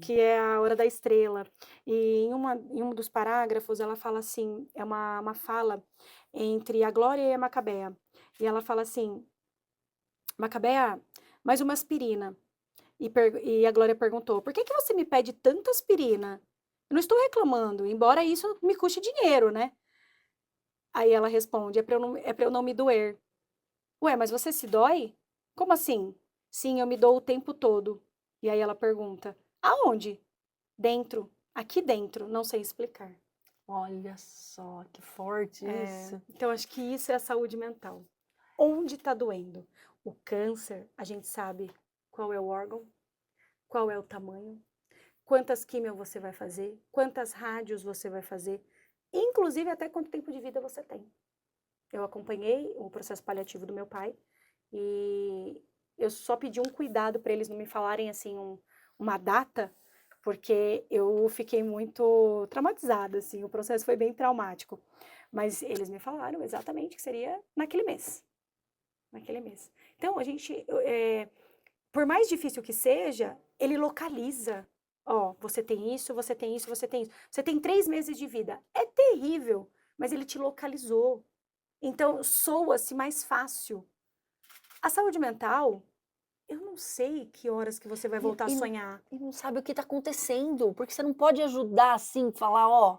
que é A Hora da Estrela. E em um dos parágrafos, ela fala assim: é uma fala entre a Glória e a Macabea. E ela fala assim: Macabea, mais uma aspirina. E a Glória perguntou: por que você me pede tanta aspirina? Eu não estou reclamando, embora isso me custe dinheiro, né? Aí ela responde: é pra eu não me doer. Ué, mas você se dói? Como assim? Sim, eu me dou o tempo todo. E aí ela pergunta: aonde? Dentro. Aqui dentro. Não sei explicar. Olha só, que forte isso. Então, acho que isso é a saúde mental. Onde está doendo? O câncer, a gente sabe qual é o órgão, qual é o tamanho, quantas químios você vai fazer, quantas rádios você vai fazer, inclusive até quanto tempo de vida você tem. Eu acompanhei o processo paliativo do meu pai e eu só pedi um cuidado para eles não me falarem assim uma data, porque eu fiquei muito traumatizada, assim, o processo foi bem traumático. Mas eles me falaram exatamente que seria naquele mês. Naquele mês. Então, a gente, por mais difícil que seja, ele localiza. Ó, você tem isso, você tem isso, você tem isso. Você tem 3 meses de vida. É terrível, mas ele te localizou. Então, soa-se mais fácil. A saúde mental, eu não sei que horas que você vai E, voltar a e, sonhar. e não sabe o que está acontecendo, porque você não pode ajudar assim, falar, ó,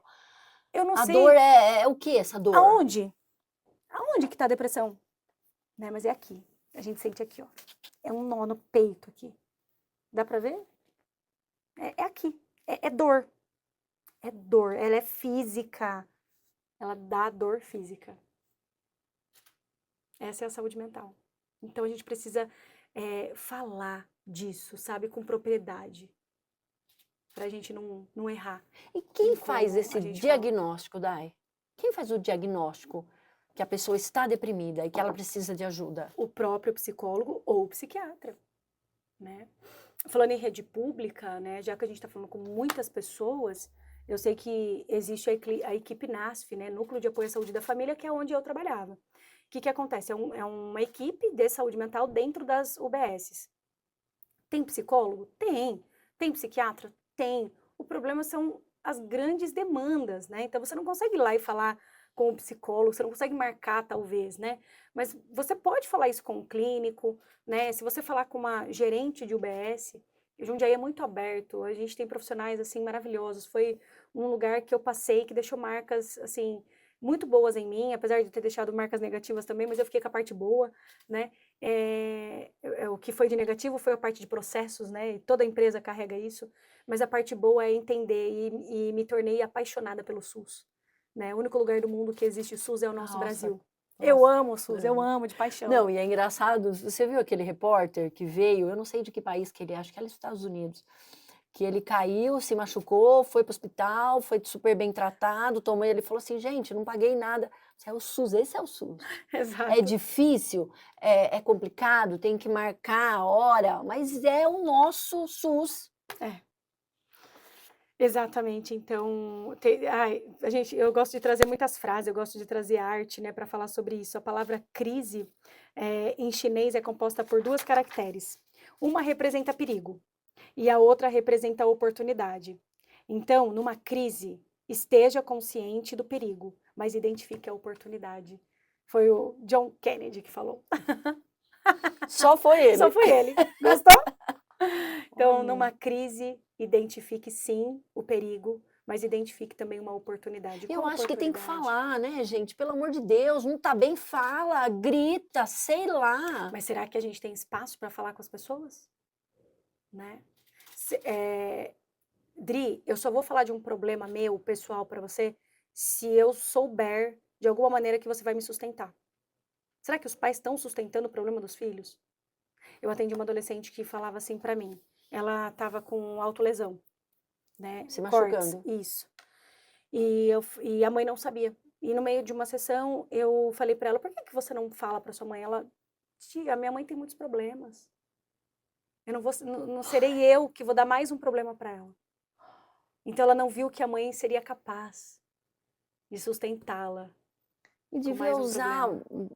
Eu não a dor sei é o que essa dor? aonde. Aonde que tá a depressão? Né, mas é aqui. A gente sente aqui, ó. É um nó no peito aqui. Dá pra ver? É aqui. É dor. É dor. Ela é física. Ela dá dor física. Essa é a saúde mental. Então a gente precisa falar disso, sabe, com propriedade. Pra gente não errar E em quem faz como esse a gente fala. diagnóstico, Dai? Quem faz o diagnóstico que a pessoa está deprimida e que ela precisa de ajuda? O próprio psicólogo ou o psiquiatra, né? Falando em rede pública, né, já que a gente está falando com muitas pessoas, eu sei que existe a equipe NASF, né, Núcleo de Apoio à Saúde da Família, que é onde eu trabalhava. O que acontece? É uma equipe de saúde mental dentro das UBSs. Tem psicólogo? Tem. Tem psiquiatra? Tem. O problema são as grandes demandas, né? Então você não consegue ir lá e falar com o psicólogo, você não consegue marcar, talvez, né? Mas você pode falar isso com um clínico, né? Se você falar com uma gerente de UBS, Jundiaí é muito aberto, a gente tem profissionais, assim, maravilhosos. Foi um lugar que eu passei que deixou marcas, assim, muito boas em mim, apesar de ter deixado marcas negativas também, mas eu fiquei com a parte boa, né? O que foi de negativo foi a parte de processos, né? E toda empresa carrega isso, mas a parte boa é entender e me tornei apaixonada pelo SUS, né? O único lugar do mundo que existe SUS é o nosso Nossa, Brasil. Eu nossa. amo o SUS, eu amo de paixão. Não, e é engraçado, você viu aquele repórter que veio, eu não sei de que país que ele é, acho que é dos Estados Unidos, que ele caiu, se machucou, foi para o hospital, foi super bem tratado, tomou, ele falou assim, gente, não paguei nada. Isso é o SUS, esse é o SUS. É Exato. difícil, é complicado, tem que marcar a hora, mas é o nosso SUS. Exatamente, então, eu gosto de trazer muitas frases, eu gosto de trazer arte, né, para falar sobre isso. A palavra crise, em chinês, é composta por 2 caracteres. Uma representa perigo e a outra representa oportunidade. Então, numa crise, esteja consciente do perigo, mas identifique a oportunidade. Foi o John Kennedy que falou. Só foi ele. Só foi ele. Gostou? Então, Olha. numa crise, identifique sim o perigo, mas identifique também uma oportunidade. Eu Qual acho que tem que oportunidade? falar, né, gente? Pelo amor de Deus, não tá bem, fala, grita, sei lá. Mas será que a gente tem espaço para falar com as pessoas? Né? Dri, eu só vou falar de um problema meu, pessoal, para você, se eu souber de alguma maneira que você vai me sustentar. Será que os pais estão sustentando o problema dos filhos? Eu atendi uma adolescente que falava assim para mim. Ela estava com autolesão, né? Se Cortes, machucando. isso. E a mãe não sabia. E no meio de uma sessão, eu falei para ela, por que você não fala para sua mãe? Ela, tia, minha mãe tem muitos problemas. Eu não serei eu que vou dar mais um problema para ela. Então ela não viu que a mãe seria capaz de sustentá-la E com devia mais um usar problema.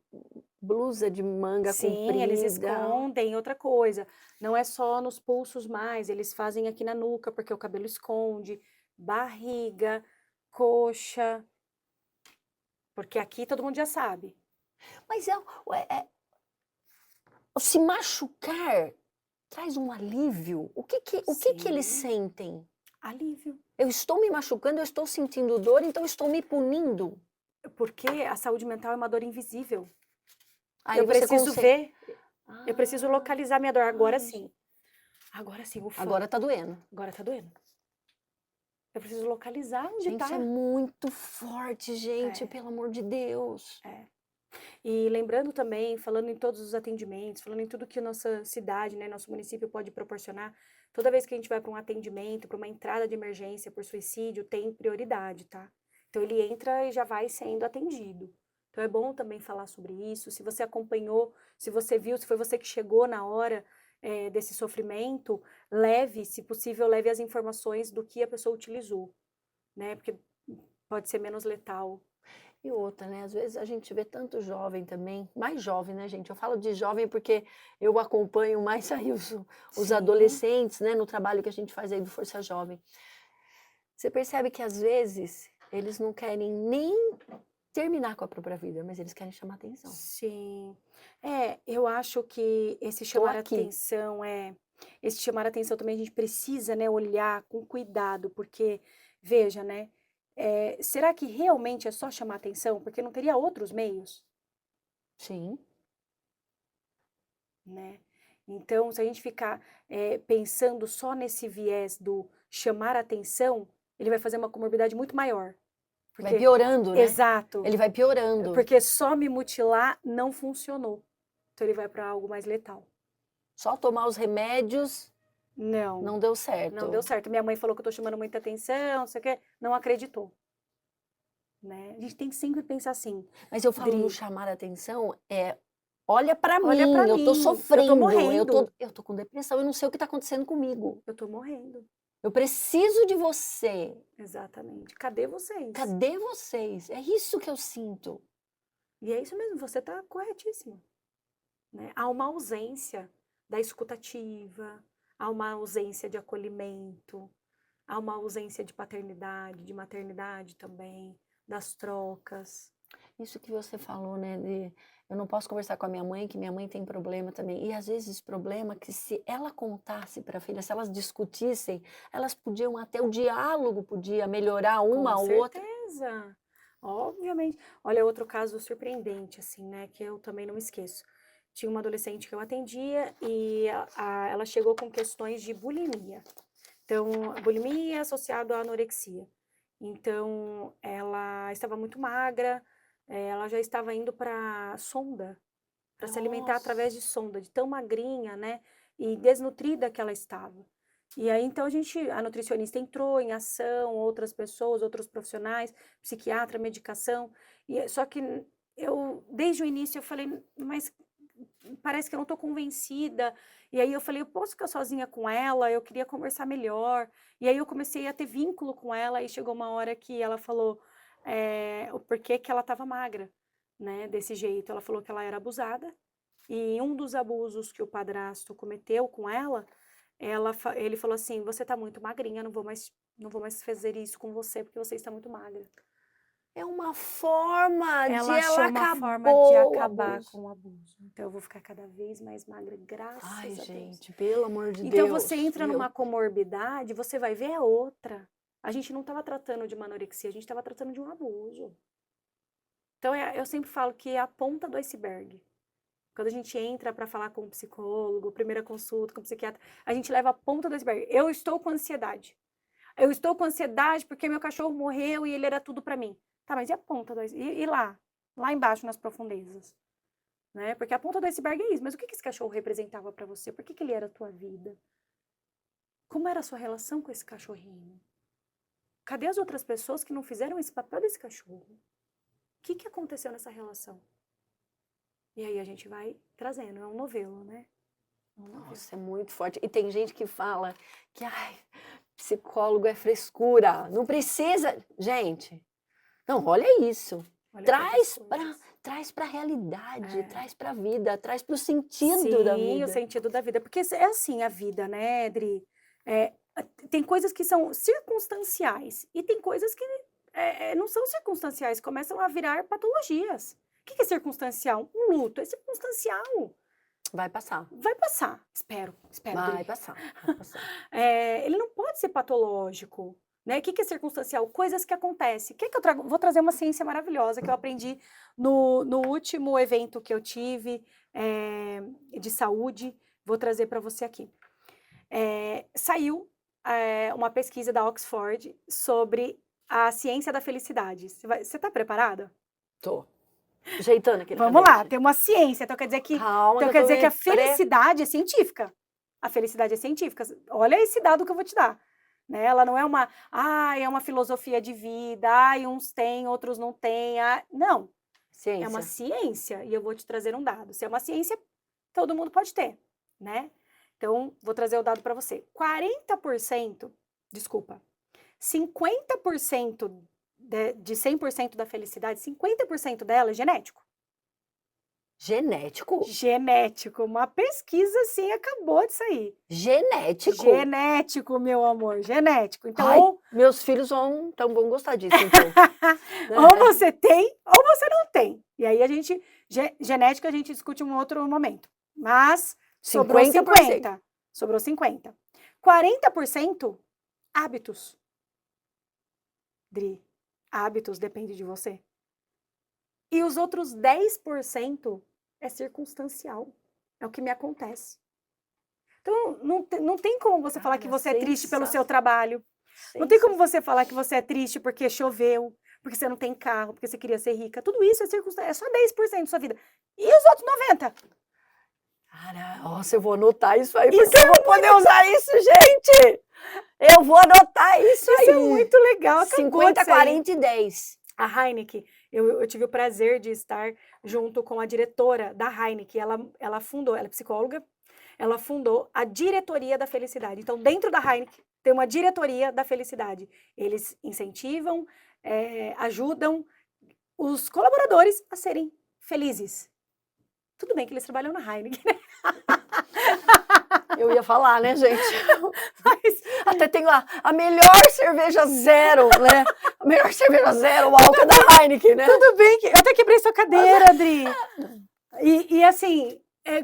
blusa de manga Sim, eles comprida. escondem. Outra coisa, não é só nos pulsos mais, eles fazem aqui na nuca, porque o cabelo esconde, barriga, coxa, porque aqui todo mundo já sabe. Mas se machucar traz um alívio. O que eles Sim, sentem? alívio. Eu estou me machucando, eu estou sentindo dor, então eu estou me punindo. Porque a saúde mental é uma dor invisível. Aí Eu você preciso consegue. ver, eu preciso localizar minha dor. Agora Ai, sim. Agora sim, ufa. agora tá doendo. Agora tá doendo. Eu preciso localizar onde Gente, tá. isso é muito forte, gente, É. pelo amor de Deus. E lembrando também, falando em todos os atendimentos, falando em tudo que nossa cidade, né, nosso município pode proporcionar, toda vez que a gente vai para um atendimento, para uma entrada de emergência por suicídio, tem prioridade, tá? Então ele entra e já vai sendo atendido. Então é bom também falar sobre isso. Se você acompanhou, se você viu, se foi você que chegou na hora desse sofrimento, leve, se possível, leve as informações do que a pessoa utilizou, né? Porque pode ser menos letal. E outra, né? Às vezes a gente vê tanto jovem também, mais jovem, né, gente? Eu falo de jovem porque eu acompanho mais aí os Sim. adolescentes, né, no trabalho que a gente faz aí do Força Jovem. Você percebe que às vezes eles não querem nem terminar com a própria vida, mas eles querem chamar atenção. Sim. Eu acho que esse Tô chamar aqui. atenção esse chamar atenção também a gente precisa, né, olhar com cuidado, porque, veja, né, será que realmente é só chamar atenção? Porque não teria outros meios, Sim. né? Então, se a gente ficar pensando só nesse viés do chamar atenção, ele vai fazer uma comorbidade muito maior. Vai piorando, né? Exato. Ele vai piorando. Porque só me mutilar não funcionou. Então ele vai para algo mais letal. Só tomar os remédios Não, não deu certo. não deu certo. Minha mãe falou que eu tô chamando muita atenção, não sei o quê, não acreditou. Né? A gente tem que sempre pensar assim. Mas eu falo no Dri, chamar a atenção, olha pra olha mim, pra eu tô mim, sofrendo, eu tô morrendo. eu tô com depressão, eu não sei o que tá acontecendo comigo. Eu tô morrendo. Eu preciso de você. Exatamente. Cadê vocês? Cadê vocês? É isso que eu sinto. E é isso mesmo, você tá corretíssimo. Né? Há uma ausência da escutativa, há uma ausência de acolhimento, há uma ausência de paternidade, de maternidade também, das trocas. Isso que você falou, né? Eu não posso conversar com a minha mãe, que minha mãe tem problema também. E às vezes problema que se ela contasse para a filha, se elas discutissem, elas podiam até o diálogo podia melhorar uma Com a outra. certeza. Obviamente. Olha, outro caso surpreendente, assim, né, que eu também não me esqueço. Tinha uma adolescente que eu atendia e ela chegou com questões de bulimia. Então, bulimia associado à anorexia. Então, ela estava muito magra, ela já estava indo para sonda, para se alimentar através de Nossa. sonda, de tão magrinha, né, e desnutrida que ela estava. E aí, então, a nutricionista entrou em ação, outras pessoas, outros profissionais, psiquiatra, medicação, só que desde o início, eu falei, mas parece que eu não estou convencida. E aí eu falei, eu posso ficar sozinha com ela? Eu queria conversar melhor. E aí eu comecei a ter vínculo com ela e chegou uma hora que ela falou o porquê que ela estava magra, né, desse jeito. Ela falou que ela era abusada e um dos abusos que o padrasto cometeu com ela, ele falou assim, você está muito magrinha, não vou mais fazer isso com você porque você está muito magra. É uma forma de Ela achou ela uma forma de acabou o acabar abuso. com o abuso. Então, eu vou ficar cada vez mais magra, graças Ai, a Deus. gente, pelo amor de Então, Deus, você entra viu? numa comorbidade, você vai ver a outra. A gente não estava tratando de uma anorexia, a gente estava tratando de um abuso. Então, eu sempre falo que é a ponta do iceberg. Quando a gente entra para falar com um psicólogo, primeira consulta com um psiquiatra, a gente leva a ponta do iceberg. Eu estou com ansiedade. Eu estou com ansiedade porque meu cachorro morreu e ele era tudo para mim. Tá, mas e a ponta do iceberg? E lá? Lá embaixo, nas profundezas? Né? Porque a ponta do iceberg é isso. Mas o que esse cachorro representava para você? Por que ele era a tua vida? Como era a sua relação com esse cachorrinho? Cadê as outras pessoas que não fizeram esse papel desse cachorro? O que aconteceu nessa relação? E aí a gente vai trazendo, é um novelo, né? Nossa, é muito forte. E tem gente que fala que ai, psicólogo é frescura, não precisa. Gente, não, olha isso. Olha Traz para a realidade, É. traz para a vida, traz para o sentido da Sim, o vida. sentido da vida. Porque é assim a vida, né, Adri? Tem coisas que são circunstanciais e tem coisas que não são circunstanciais, começam a virar patologias. O que é circunstancial? Um luto é circunstancial. Vai passar. Vai passar, espero, Vai Adri. passar, vai passar. Ele não pode ser patológico. Né? O que é circunstancial? Coisas que acontecem. O que eu trago? Vou trazer uma ciência maravilhosa que eu aprendi no último evento que eu tive de saúde. Vou trazer para você aqui. Saiu uma pesquisa da Oxford sobre a ciência da felicidade. Você está preparada? Tô. Ajeitando aquele Vamos lá, cabelo. tem uma ciência, então quer dizer que, Calma, então quer dizer que a felicidade é científica. A felicidade é científica. Olha esse dado que eu vou te dar. Né? Ela não é é uma filosofia de vida, uns têm, outros não têm. Não, Ciência. É uma ciência e eu vou te trazer um dado. Se é uma ciência, todo mundo pode ter, né? Então, vou trazer o dado para você. 50% de 100% da felicidade, 50% dela é genético. Genético? Genético. Uma pesquisa, assim, acabou de sair. Genético? Genético, meu amor, genético. Então, ai, meus filhos vão gostar disso, então. Ou você tem, ou você não tem. E aí genética a gente discute em um outro momento. Mas sobrou 50%. Sobrou 50%. 40% hábitos. Dri, hábitos depende de você. E os outros 10% é circunstancial. É o que me acontece. Então, não tem como você falar que você é triste pelo seu trabalho. Não tem como você falar que você é triste porque choveu, porque você não tem carro, porque você queria ser rica. Tudo isso é circunstância, é só 10% da sua vida. E os outros 90%? Cara, nossa, eu vou anotar isso aí, porque eu vou poder usar isso, gente! Eu vou anotar isso aí. Isso é muito legal. 50, 40 e 10. A Heineken, eu tive o prazer de estar junto com a diretora da Heineken. Ela fundou, ela é psicóloga, ela fundou a diretoria da felicidade. Então, dentro da Heineken, tem uma diretoria da felicidade. Eles incentivam, ajudam os colaboradores a serem felizes. Tudo bem que eles trabalham na Heineken, né? Eu ia falar, né, gente? Mas até tem a melhor cerveja zero, né? A melhor cerveja zero, o álcool da Heineken, né? Tudo bem, eu até quebrei sua cadeira, Adri. E assim,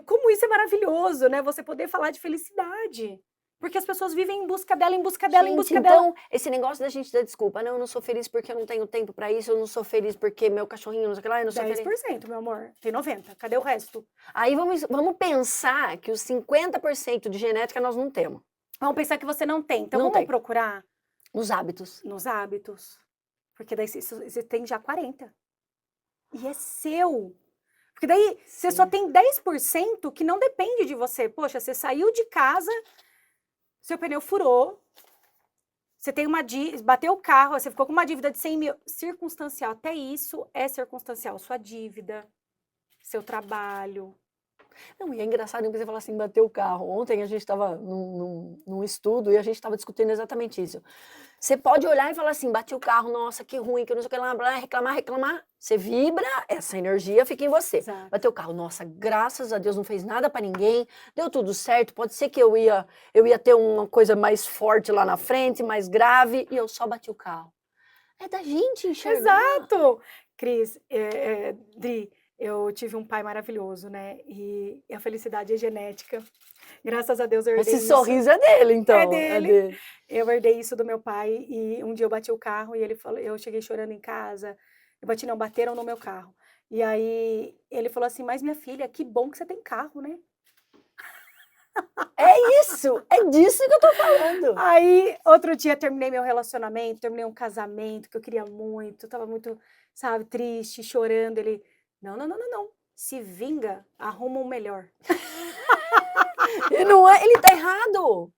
como isso é maravilhoso, né? Você poder falar de felicidade. Porque as pessoas vivem em busca dela, em busca dela, em Gente, busca dela. então, esse negócio da gente dar desculpa, não, eu não sou feliz porque eu não tenho tempo pra isso, eu não sou feliz porque meu cachorrinho, não sei o que lá, eu não sou feliz. 10%, meu amor. Tem 90%. Cadê o resto? Aí vamos pensar que os 50% de genética nós não temos, Vamos pensar que você não tem. Então, Não vamos tem. procurar nos hábitos. nos hábitos. Porque daí você tem já 40%. E é seu. Porque daí você só Sim. tem 10% que não depende de você. Poxa, você saiu de casa, seu pneu furou, você tem uma dívida, bateu o carro, você ficou com uma dívida de 100 mil. Circunstancial, até isso é circunstancial. Sua dívida, seu trabalho. Não, e é engraçado que você fala assim, bater o carro. Ontem a gente estava num estudo e a gente estava discutindo exatamente isso. Você pode olhar e falar assim, bati o carro, nossa, que ruim, que não sei o que lá, blá, reclamar. Você vibra, essa energia fica em você. Exato. Bateu o carro, nossa, graças a Deus não fez nada pra ninguém, deu tudo certo, pode ser que eu ia ter uma coisa mais forte lá na frente, mais grave, e eu só bati o carro. É da gente enxergar. Exato! Cris, Dri, eu tive um pai maravilhoso, né? E a felicidade é genética. Graças a Deus eu herdei Esse isso. sorriso é dele, então. É dele. Eu herdei isso do meu pai e um dia eu bati o carro e ele falou, eu cheguei chorando em casa. Eu bati, não, bateram no meu carro. E aí ele falou assim, mas minha filha, que bom que você tem carro, né? É isso, é disso que eu tô falando. Aí, outro dia, terminei meu relacionamento, terminei um casamento que eu queria muito, tava muito, sabe, triste, chorando. Ele, não. Se vinga, arruma um melhor. E não é, ele tá errado.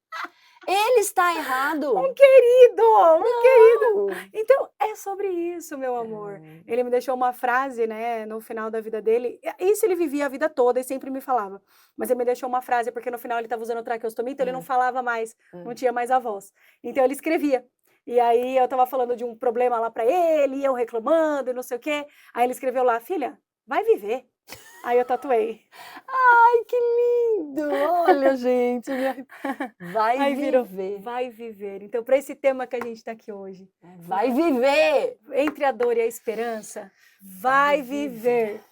Ele está errado. Um querido! Não. Então, é sobre isso, meu amor. Ele me deixou uma frase, né, no final da vida dele. Isso ele vivia a vida toda e sempre me falava. Mas ele me deixou uma frase, porque no final ele estava usando traqueostomia, então ele não falava mais, não tinha mais a voz. Então ele escrevia. E aí eu tava falando de um problema lá pra ele, e eu reclamando e não sei o quê. Aí ele escreveu lá, filha, vai viver. Aí eu tatuei. Ai, que lindo! Olha, gente, vai Aí virou, viver. vai viver. Então, para esse tema que a gente está aqui hoje, Vai viver! entre a dor e a esperança, vai viver.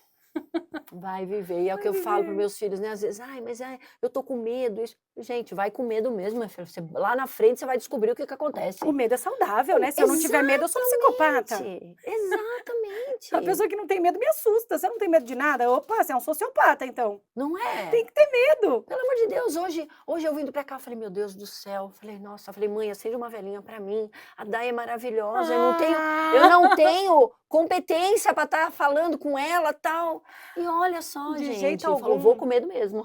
Vai viver. E é o que eu falo para meus filhos, né? Às vezes, mas eu tô com medo. Isso. Gente, vai com medo mesmo, minha filha. Lá na frente você vai descobrir o que acontece. O medo é saudável, né? Se eu não tiver medo, eu sou psicopata. Exatamente. A pessoa que não tem medo me assusta. Você não tem medo de nada? Opa, você é um sociopata, então. Não é? Tem que ter medo. Pelo amor de Deus, hoje eu vindo pra cá, eu falei, meu Deus do céu. Falei, nossa, falei, mãe, acende uma velhinha pra mim. A Day é maravilhosa. Eu não tenho competência pra estar falando com ela, tal. E olha só, De gente. jeito Eu falo, algum. vou com medo mesmo.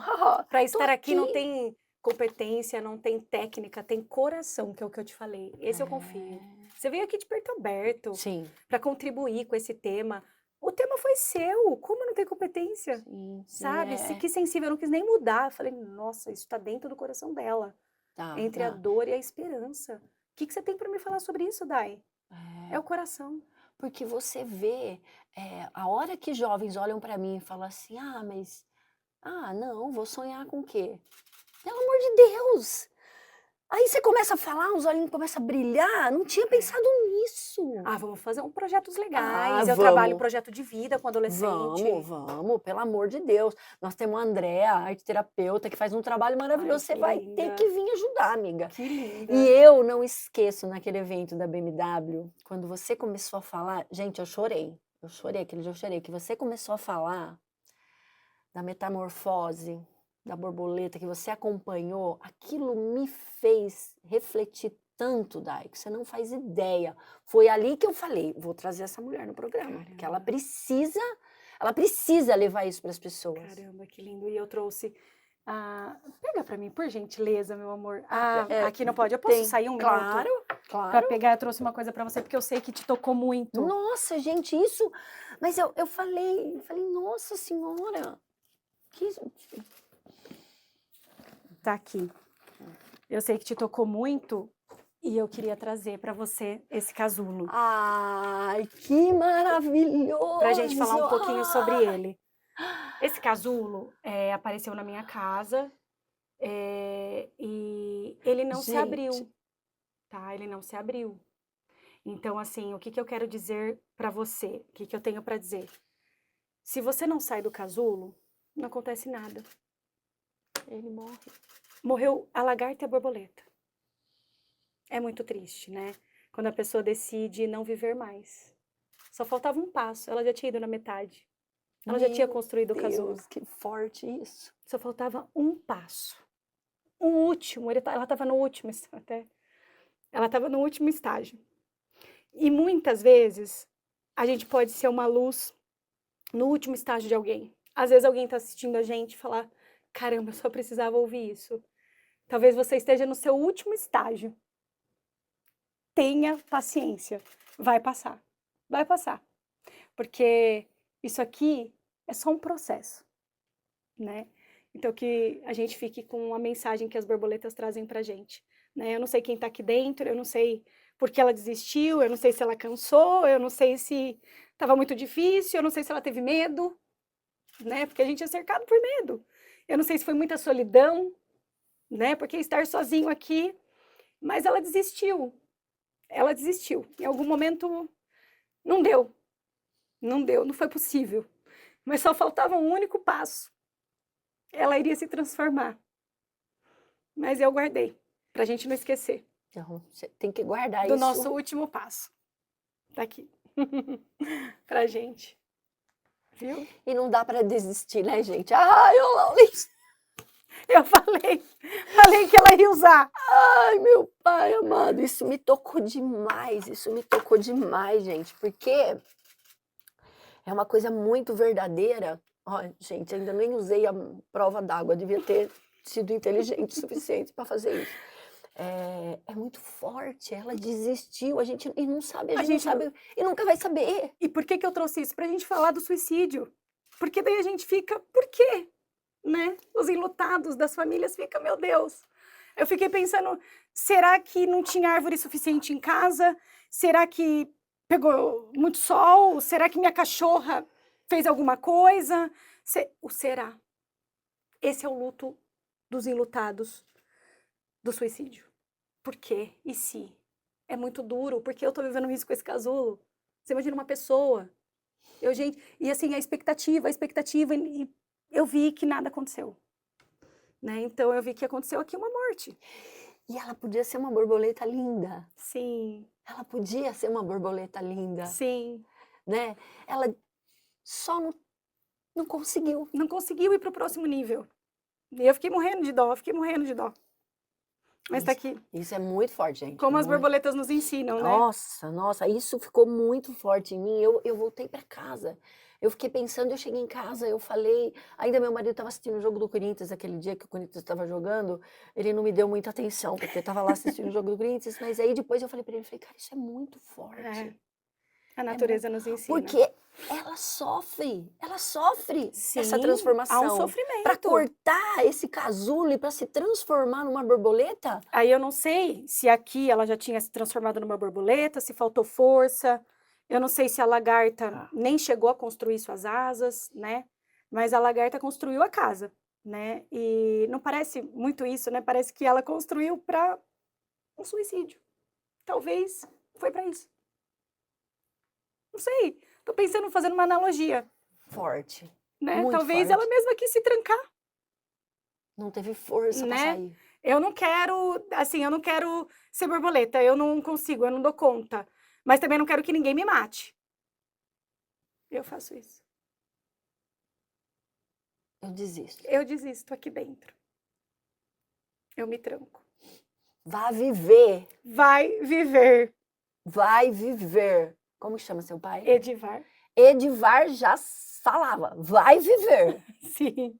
Pra estar aqui não tem competência, não tem técnica, tem coração, que é o que eu te falei. Esse eu confio. Você veio aqui de peito aberto. Sim. Para contribuir com esse tema. O tema foi seu, como não tem competência? Sim, Sabe? Que sensível, eu não quis nem mudar. Eu falei, nossa, isso tá dentro do coração dela. Entre a dor e a esperança. O que você tem para me falar sobre isso, Day? É o coração. Porque você vê, a hora que jovens olham para mim e falam assim, não, vou sonhar com o quê? Pelo amor de Deus! Aí você começa a falar, os olhinhos começam a brilhar, não tinha pensado nisso. Vamos fazer projetos legais. Eu vamos. trabalho projeto de vida com adolescente. Vamos, pelo amor de Deus. Nós temos a Andréa, arte terapeuta, que faz um trabalho maravilhoso. Você vai ter que vir ajudar, amiga. Que linda. E eu não esqueço naquele evento da BMW, quando você começou a falar, gente, eu chorei, aquele dia eu chorei, que você começou a falar da metamorfose, da borboleta, que você acompanhou, aquilo me fez refletir tanto, Day, que você não faz ideia. Foi ali que eu falei, vou trazer essa mulher no programa, que ela precisa levar isso para as pessoas. Caramba, que lindo. E eu trouxe... pega pra mim, por gentileza, meu amor. Aqui não pode. Eu posso sair um minuto? Claro. Pra pegar, eu trouxe uma coisa pra você, porque eu sei que te tocou muito. Nossa, gente, isso... Mas eu falei, nossa senhora, que... Tá aqui. Eu sei que te tocou muito e eu queria trazer pra você esse casulo. Ai, que maravilhoso! Pra gente falar um pouquinho sobre ele. Esse casulo apareceu na minha casa e ele não se abriu, tá? Ele não se abriu. Então, assim, o que eu quero dizer pra você? O que eu tenho pra dizer? Se você não sai do casulo, não acontece nada. Ele morre. Morreu a lagarta e a borboleta. É muito triste, né? Quando a pessoa decide não viver mais. Só faltava um passo, ela já tinha ido na metade. Ela já tinha Meu construído o casulo. Deus, que forte isso. Só faltava um passo. O último, ela estava no último, até. Ela estava no último estágio. E muitas vezes, a gente pode ser uma luz no último estágio de alguém. Às vezes alguém está assistindo a gente e falar, caramba, eu só precisava ouvir isso. Talvez você esteja no seu último estágio. Tenha paciência. Vai passar. Vai passar. Porque isso aqui é só um processo, né? Então, que a gente fique com a mensagem que as borboletas trazem pra gente, né? Eu não sei quem tá aqui dentro, eu não sei por que ela desistiu, eu não sei se ela cansou, eu não sei se estava muito difícil, eu não sei se ela teve medo, né? Porque a gente é cercado por medo. Eu não sei se foi muita solidão, né? Porque estar sozinho aqui, mas ela desistiu. Ela desistiu. Em algum momento não deu. Não deu, não foi possível. Mas só faltava um único passo. Ela iria se transformar. Mas eu guardei, pra gente não esquecer Então, você tem que guardar do isso. nosso último passo. Tá aqui. Pra gente. Viu? E não dá para desistir, né, gente? Ai, Eu falei que ela ia usar. ai, meu pai amado, isso me tocou demais, gente, porque é uma coisa muito verdadeira. Ó, gente, ainda nem usei a prova d'água, devia ter sido inteligente o suficiente para fazer isso. É muito forte, ela desistiu, a gente e não sabe, a gente não sabe e nunca vai saber. E por que eu trouxe isso? Pra gente falar do suicídio. Porque daí a gente fica, por quê? Né? Os enlutados das famílias ficam, meu Deus. Eu fiquei pensando, será que não tinha árvore suficiente em casa? Será que pegou muito sol? Será que minha cachorra fez alguma coisa? O será? Esse é o luto dos enlutados do suicídio. Por quê? E se? É muito duro, porque eu tô vivendo isso com esse casulo. Você imagina uma pessoa. Gente, e assim, a expectativa, e eu vi que nada aconteceu. Né? Então eu vi que aconteceu aqui uma morte. E ela podia ser uma borboleta linda. Sim. Ela podia ser uma borboleta linda. Sim. Né? Ela só não conseguiu. Não conseguiu ir para o próximo nível. E eu fiquei morrendo de dó, Mas tá aqui. Isso é muito forte, gente. Como as borboletas nos ensinam, né? Nossa, isso ficou muito forte em mim. Eu voltei para casa. Eu fiquei pensando, eu cheguei em casa, eu falei. Ainda meu marido estava assistindo o jogo do Corinthians, aquele dia que o Corinthians estava jogando. Ele não me deu muita atenção, porque estava lá assistindo o jogo do Corinthians. Mas aí depois eu falei para ele, cara, isso é muito forte. A natureza nos ensina. Porque ela sofre Sim, essa transformação. há um sofrimento. Para cortar esse casulo e para se transformar numa borboleta. Aí eu não sei se aqui ela já tinha se transformado numa borboleta, se faltou força. Eu não sei se a lagarta nem chegou a construir suas asas, né? Mas a lagarta construiu a casa, né? E não parece muito isso, né? Parece que ela construiu para um suicídio. Talvez foi para isso. Não sei. Tô pensando, fazendo uma analogia. Forte. Né? Muito Talvez forte. ela mesma quis se trancar. Não teve força, né? Para sair. Eu não quero, assim, eu não quero ser borboleta. Eu não consigo, eu não dou conta. Mas também não quero que ninguém me mate. Eu faço isso. Eu desisto. Eu desisto aqui dentro. Eu me tranco. Vá viver. Vai viver. Vai viver. Como chama seu pai? Edivar. Edivar já falava. Vai viver. Sim.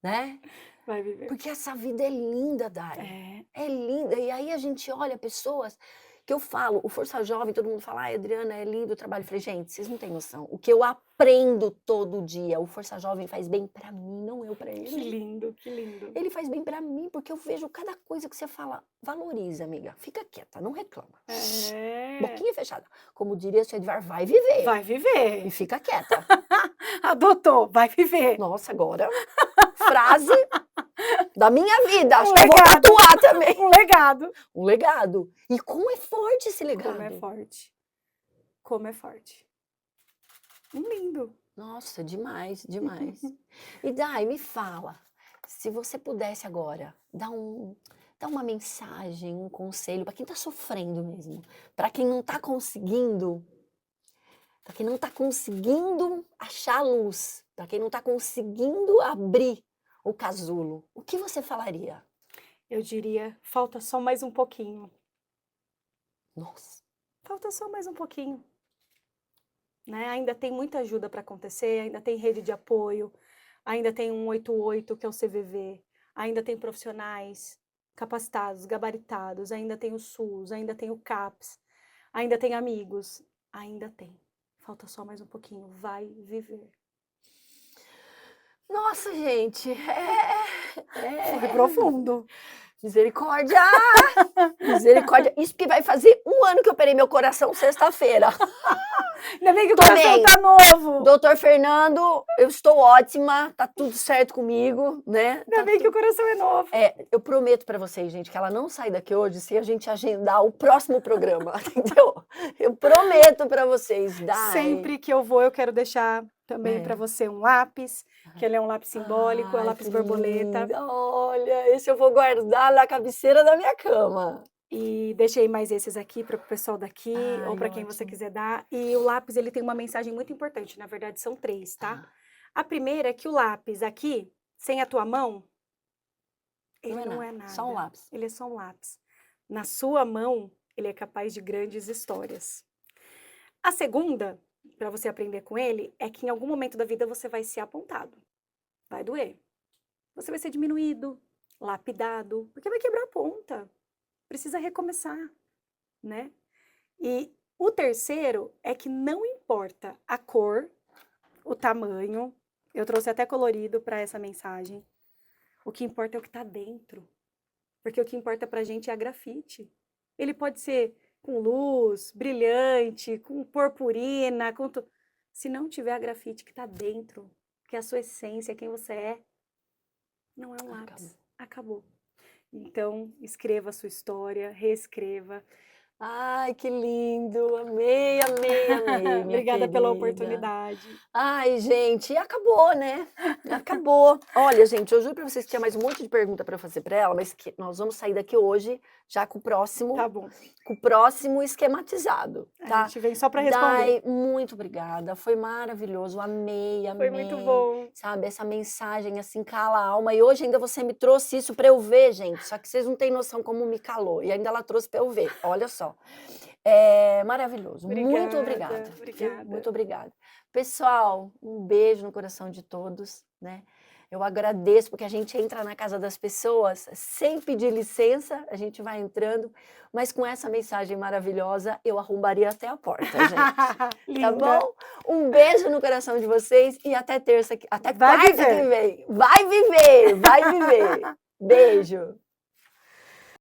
Né? Vai viver. Porque essa vida é linda, Dai. É linda. E aí a gente olha pessoas que eu falo, o Força Jovem, todo mundo fala, Adriana, é lindo o trabalho. Eu falei, gente, vocês não têm noção. O que eu aprendo todo dia, o Força Jovem faz bem pra mim, não eu pra ele. Que lindo, que lindo. Ele faz bem pra mim, porque eu vejo cada coisa que você fala. Valoriza, amiga. Fica quieta, não reclama. Boquinha fechada. Como diria o Edvar, vai viver. Vai viver. E fica quieta. Adotou, vai viver. Nossa, agora, frase da minha vida. Acho Um que eu vou legado. tatuar também. Um legado. Um legado. E como é forte esse legado. Como é forte. Como é forte. Lindo. Nossa, demais, demais. E Dai, me fala, se você pudesse agora dar uma mensagem, um conselho para quem está sofrendo mesmo, para quem não está conseguindo, achar a luz, para quem não está conseguindo abrir o casulo, o que você falaria? Eu diria, falta só mais um pouquinho. Nossa, Falta só mais um pouquinho. Né? Ainda tem muita ajuda para acontecer, ainda tem rede de apoio, ainda tem 188, que é o CVV, ainda tem profissionais capacitados, gabaritados, ainda tem o SUS, ainda tem o CAPS, ainda tem amigos, ainda tem. Falta só mais um pouquinho, vai viver. nossa, gente, Foi profundo. Misericórdia! Misericórdia. Isso que vai fazer 1 ano que eu operei meu coração sexta-feira. Ainda bem que o Tô coração bem. tá novo. Doutor Fernando, eu estou ótima, tá tudo certo comigo, né? Ainda bem que o coração é novo. Eu prometo pra vocês, gente, que ela não sai daqui hoje sem a gente agendar o próximo programa, entendeu? Eu prometo pra vocês. Sempre que eu vou, eu quero deixar também para você um lápis, que ele é um lápis simbólico, é Ai, lápis que borboleta. linda. Olha, esse eu vou guardar na cabeceira da minha cama. E deixei mais esses aqui para o pessoal daqui, ou Ai, para quem você ótimo. quiser dar. E o lápis, ele tem uma mensagem muito importante, na verdade são 3, tá? A primeira é que o lápis aqui, sem a tua mão, ele não é nada. Só um lápis. Ele é só um lápis. Na sua mão, ele é capaz de grandes histórias. A segunda, para você aprender com ele, é que em algum momento da vida você vai ser apontado. Vai doer. Você vai ser diminuído, lapidado, porque vai quebrar a ponta. Precisa recomeçar, né? E o terceiro é que não importa a cor, o tamanho, eu trouxe até colorido para essa mensagem, o que importa é o que está dentro. Porque o que importa pra gente é a grafite. Ele pode ser com luz, brilhante, com purpurina, se não tiver a grafite que está dentro, que é a sua essência, quem você é, não é um lápis. Acabou. Então, escreva a sua história, reescreva. Ai, que lindo! Amei, amei, amei, minha Obrigada pela querida. oportunidade. Ai, gente, acabou, né? Acabou. Olha, gente, eu juro pra vocês que tinha mais um monte de pergunta pra eu fazer pra ela, mas que nós vamos sair daqui hoje já com o próximo, Tá bom. esquematizado, A tá? gente vem só para responder. Dai, muito obrigada, foi maravilhoso, amei, Foi muito bom. sabe, essa mensagem assim cala a alma, e hoje ainda você me trouxe isso pra eu ver, gente, só que vocês não têm noção como me calou, e ainda ela trouxe pra eu ver, olha só. Maravilhoso, muito obrigada, viu? Obrigada. Muito obrigada. Pessoal, um beijo no coração de todos, né? Eu agradeço porque a gente entra na casa das pessoas sem pedir licença, a gente vai entrando, mas com essa mensagem maravilhosa eu arrombaria até a porta, gente. Tá Linda. bom? Um beijo no coração de vocês e até terça, até Vai quarta viver. que vem. Vai viver, vai viver. Beijo.